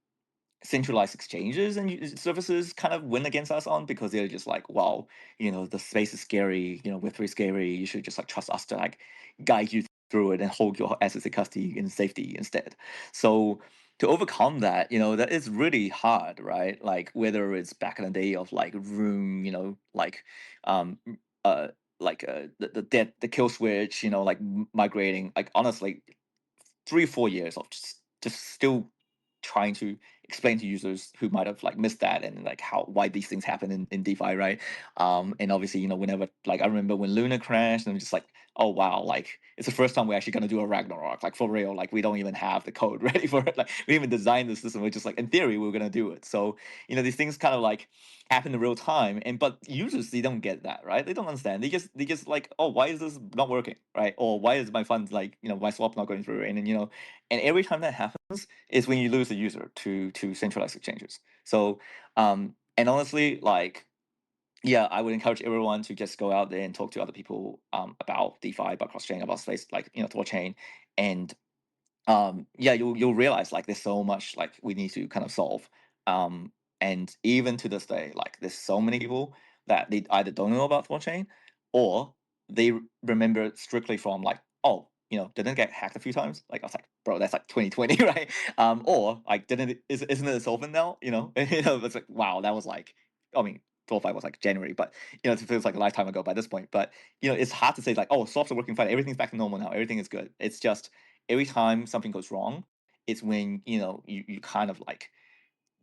Speaker 3: centralized exchanges and services kind of win against us on, because they're just like, well, you know, the space is scary, you know, Web3 scary, you should just like trust us to like guide you through it and hold your assets in custody and safety instead. So to overcome that, you know, that is really hard, right? Like whether it's back in the day of like room, you know, like um uh the kill switch, you know, like migrating, like honestly 3 or 4 years of just still trying to explain to users who might have like missed that, and like how why these things happen in DeFi, right? And obviously, you know, whenever like I remember when Luna crashed, and I'm just like, oh wow, like it's the first time we're actually gonna do a Ragnarok, like for real. Like we don't even have the code ready for it. Like we even designed the system. We're just like in theory we are gonna do it. So you know these things kind of like happen in real time, and but users they don't get that, right? They don't understand. They just like, oh, why is this not working, right? Or why is my funds like, you know, my swap not going through, and then you know, and every time that happens is when you lose a user to centralized exchanges. So and honestly, like yeah, I would encourage everyone to just go out there and talk to other people about DeFi, about cross chain, about space, like you know, THORChain, and yeah, you'll realize like there's so much like we need to kind of solve. um and even to this day, like there's so many people that they either don't know about THORChain, or they remember it strictly from like, oh, you know, didn't it get hacked a few times. Like I was like, bro, that's like 2020 right? Or like, isn't it solvent now, you know? You know, it's like, wow, that was like, I mean, 12.5 was like January, but you know, it feels like a lifetime ago by this point. But you know, it's hard to say like, oh, swaps are working fine, everything's back to normal now, everything is good. It's just every time something goes wrong, it's when you know you kind of like,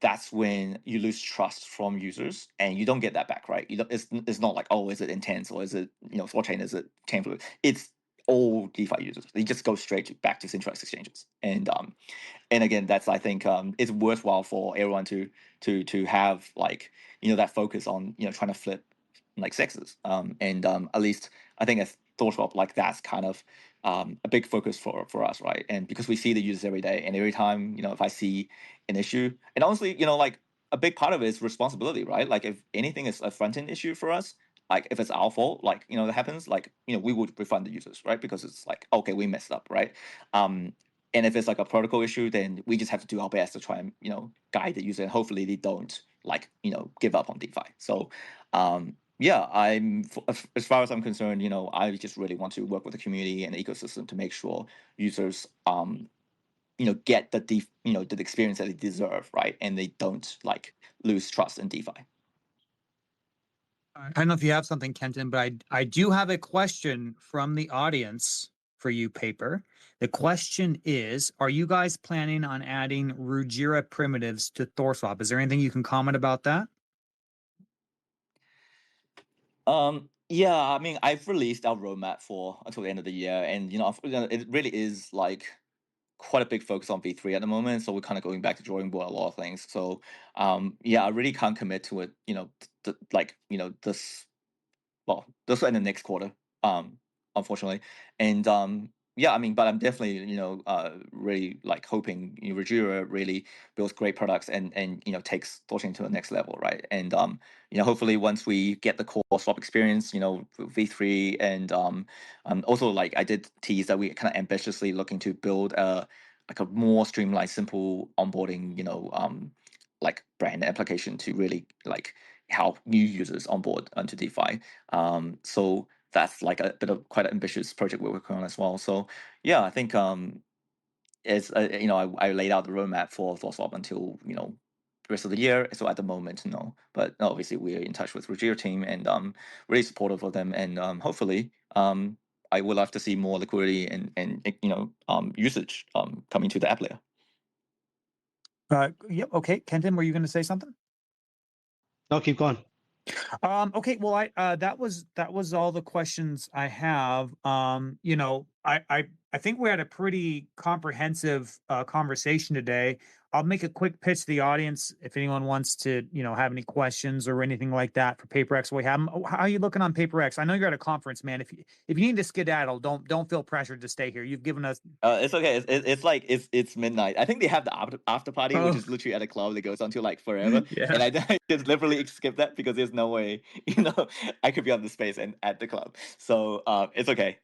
Speaker 3: that's when you lose trust from users, and you don't get that back, right? You don't, it's not like, oh, is it intense, or is it, you know, THORChain, is it chain fluid? It's all DeFi users. They just go straight back to centralized exchanges, and again, that's, I think it's worthwhile for everyone to have like, you know, that focus on, you know, trying to flip like sexes, and at least I think as THORSwap, like that's kind of a big focus for us, right? And because we see the users every day, and every time, you know, if I see an issue, and honestly, you know, like a big part of it is responsibility, right? Like if anything is a front end issue for us, like if it's our fault, like, you know, that happens, like, you know, we would refund the users, right? Because it's like, okay, we messed up, right? um and if it's like a protocol issue, then we just have to do our best to try and, you know, guide the user, and hopefully they don't like, you know, give up on DeFi. So yeah, as far as I'm concerned, you know, I just really want to work with the community and the ecosystem to make sure users you know, get you know, the experience that they deserve, right? And they don't like lose trust in DeFi.
Speaker 1: I don't know if you have something, Kenton, but I do have a question from the audience for you, Paper. The question is, are you guys planning on adding Ruggira primitives to THORSwap? Is there anything you can comment about that?
Speaker 3: Yeah, I mean, I've released our roadmap for until the end of the year, and you know, it really is like quite a big focus on V3 at the moment. So we're kind of going back to drawing board a lot of things. So yeah, I really can't commit to it, you know, like, you know, this will end the next quarter, unfortunately. And yeah, I mean, but I'm definitely, you know, really like hoping, you know, Ruggira really builds great products, and you know, takes THORChain to the next level, right? And you know, hopefully once we get the core swap experience, you know, V3, and also like I did tease that we kind of ambitiously looking to build a like a more streamlined, simple onboarding, you know, like brand application to really like help new users onboard onto DeFi. So that's like a bit of quite an ambitious project we're working on as well. So yeah, I think it's you know, I laid out the roadmap for THORSwap until, you know, the rest of the year. So at the moment, no, but obviously we're in touch with Ruggira team, and really supportive of them, and hopefully I would love to see more liquidity and you know, usage coming to the app layer.
Speaker 1: Yep. Okay, Kenton, were you going to say something?
Speaker 2: No, keep going.
Speaker 1: Okay, well, that was all the questions I have. You know, I think we had a pretty comprehensive conversation today. I'll make a quick pitch to the audience if anyone wants to, you know, have any questions or anything like that for PaperX. We have 'em. Oh, how are you looking on PaperX? I know you're at a conference, man. If you need to skedaddle, don't feel pressured to stay here. You've given us.
Speaker 3: It's okay. It's like it's midnight. I think they have the after party, which
Speaker 1: Oh,
Speaker 3: is literally at a club that goes on to like forever.
Speaker 1: yeah.
Speaker 3: And I just literally skip that because there's no way, I could be on the space and at the club. So it's okay.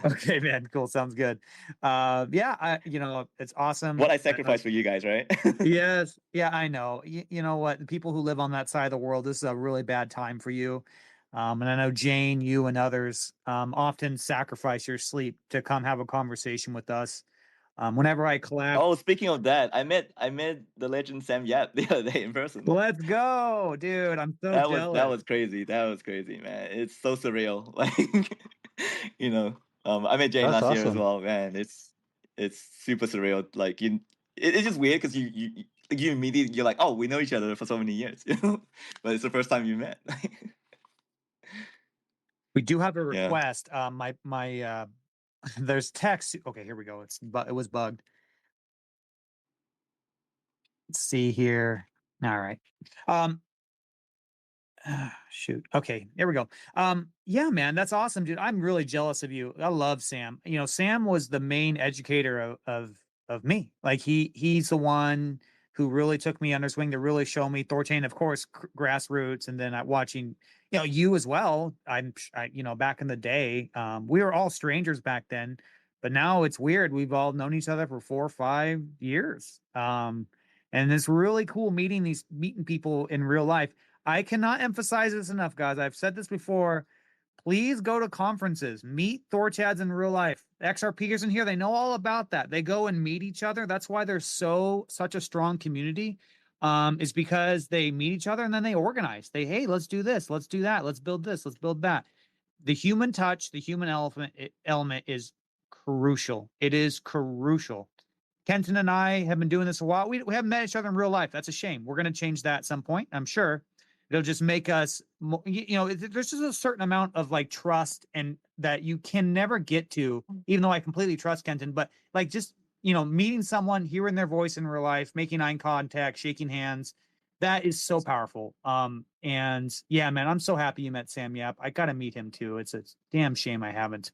Speaker 1: Okay, man. Cool. Sounds good. Yeah, you know, it's awesome.
Speaker 3: What I sacrificed for you guys, right?
Speaker 1: Yes. Yeah, I know. You know what? The people who live on that side of the world, this is a really bad time for you. And I know Jane, you and others often sacrifice your sleep to come have a conversation with us. Whenever I collab,
Speaker 3: Oh, speaking of that, I met the legend Sam Yap the other day in person.
Speaker 1: let's go, dude. I'm so
Speaker 3: That
Speaker 1: jealous.
Speaker 3: was crazy. That was crazy, man. It's so surreal. Like, you know, I met Jane
Speaker 2: That's
Speaker 3: last year as
Speaker 2: awesome.
Speaker 3: well, man. It's super surreal. Like it's just weird because you immediately you're like, oh, we know each other for so many years, but it's the first time you met.
Speaker 1: We do have a
Speaker 3: Yeah.
Speaker 1: request. My there's text. Okay, here we go. It was bugged. Let's see here. All right. Um, shoot. Okay, there we go. Yeah, man, that's awesome, dude. I'm really jealous of you. I love Sam. You know, Sam was the main educator of me. Like he's the one who really took me under his wing to really show me THORChain, of course, grassroots, and then watching, you know, you as well. You know, back in the day, we were all strangers back then, but now it's weird. We've all known each other for 4 or 5 years. And it's really cool meeting people in real life. I cannot emphasize this enough, guys. I've said this before. Please go to conferences, meet THORChads in real life. XRPers in here, they know all about that. They go and meet each other. That's why there's such a strong community. Is because they meet each other and then they organize. Hey, let's do this, let's do that, let's build this, let's build that. The human touch, the human element is crucial. It is crucial. Kenton and I have been doing this a while. We haven't met each other in real life. That's a shame. We're going to change that at some point, I'm sure. It'll just make us, you know, there's just a certain amount of like trust and that you can never get to, even though I completely trust Kenton, but like just, you know, meeting someone, hearing their voice in real life, making eye contact, shaking hands, that is so powerful. And yeah, man, I'm so happy you met Sam Yap. I got to meet him too. It's a damn shame I haven't.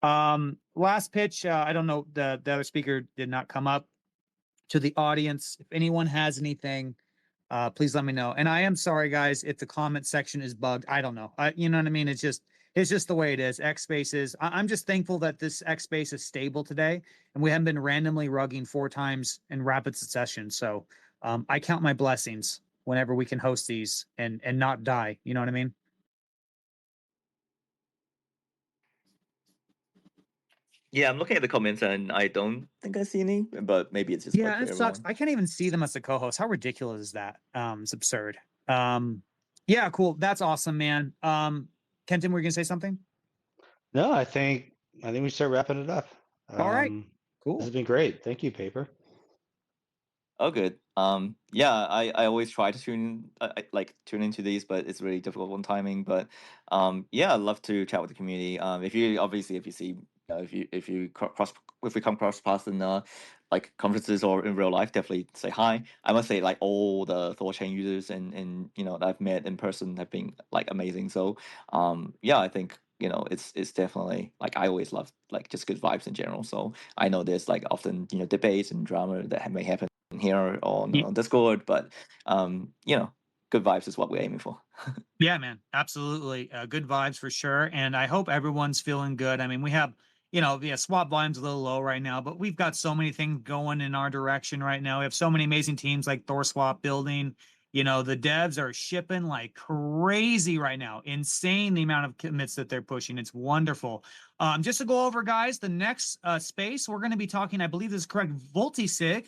Speaker 1: Last pitch. I don't know. The other speaker did not come up. To the audience, if anyone has anything, please let me know. And I am sorry, guys, if the comment section is bugged. I don't know. You know what I mean? It's just the way it is. X spaces. I'm just thankful that this X space is stable today, and we haven't been randomly rugging 4 times in rapid succession. So I count my blessings whenever we can host these and not die. You know what I mean?
Speaker 3: Yeah, I'm looking at the comments and I don't think I see any, but maybe it's just bugged
Speaker 1: Yeah,
Speaker 3: for
Speaker 1: it sucks.
Speaker 3: everyone.
Speaker 1: I can't even see them as a co-host. How ridiculous is that? It's absurd. Yeah, cool. That's awesome, man. Kenton, were you gonna say something?
Speaker 2: No, I think we start wrapping it up.
Speaker 1: All right,
Speaker 2: This has
Speaker 1: cool.
Speaker 2: been great. Thank you, Paper.
Speaker 3: Oh, good. Yeah, I always try to like tune into these, but it's really difficult on timing. But yeah, I'd love to chat with the community. If you obviously if you see if we come cross paths in like conferences or in real life, definitely say hi. I must say like all the THORChain users and that I've met in person have been like amazing. So yeah, I think it's definitely like I always love like just good vibes in general. So I know there's like often debates and drama that may happen here on Discord, but good vibes is what we're aiming for.
Speaker 1: Yeah, man, absolutely. Good vibes for sure. And I hope everyone's feeling good. I mean, we have, yeah, swap volume's a little low right now, but we've got so many things going in our direction right now. We have so many amazing teams like THORSwap building. The devs are shipping like crazy right now. Insane the amount of commits that they're pushing. It's wonderful. Just to go over, guys, the next space we're going to be talking, I believe this is correct, Voltisig.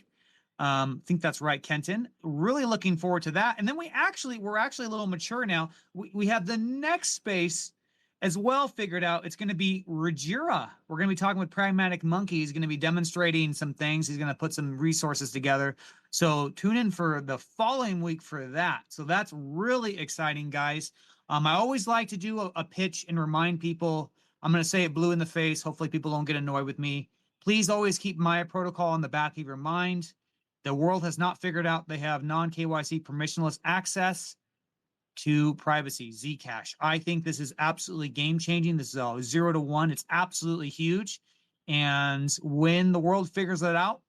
Speaker 1: I think that's right, Kenton. Really looking forward to that. And then we're actually a little mature now. We have the next space as well figured out. It's going to be Rajira. We're going to be talking with Pragmatic Monkey. He's going to be demonstrating some things. He's going to put some resources together. So tune in for the following week for that. So that's really exciting, guys. I always like to do a pitch and remind people. I'm going to say it blue in the face. Hopefully people don't get annoyed with me. Please always keep Maya Protocol in the back of your mind. The world has not figured out they have non-KYC permissionless access to privacy, Zcash. I think this is absolutely game changing. This is a 0 to 1. It's absolutely huge. And when the world figures it out,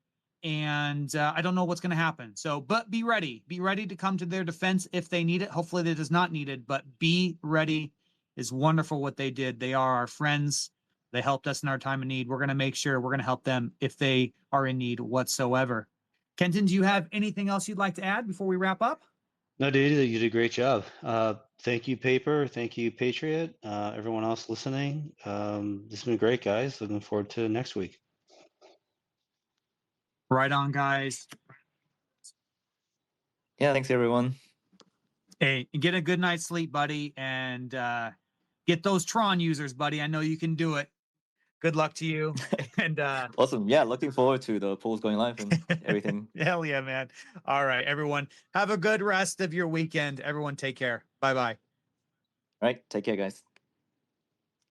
Speaker 1: and I don't know what's going to happen. So, but be ready. Be ready to come to their defense if they need it. Hopefully that is not needed, but be ready. Is wonderful what they did. They are our friends. They helped us in our time of need. We're going to make sure we're going to help them if they are in need whatsoever. Kenton, do you have anything else you'd like to add before we wrap up?
Speaker 2: No, dude, you did a great job. Thank you, Paper. Thank you, Patriot. Everyone else listening. This has been great, guys. Looking forward to next week.
Speaker 1: Right on, guys.
Speaker 3: Yeah, thanks everyone.
Speaker 1: Hey, get a good night's sleep, buddy, and get those Tron users, buddy. I know you can do it. Good luck to you. And
Speaker 3: Awesome. Yeah, looking forward to the polls going live and everything.
Speaker 1: Hell yeah, man. All right, everyone. Have a good rest of your weekend. Everyone take care. Bye-bye.
Speaker 3: All right, take care, guys.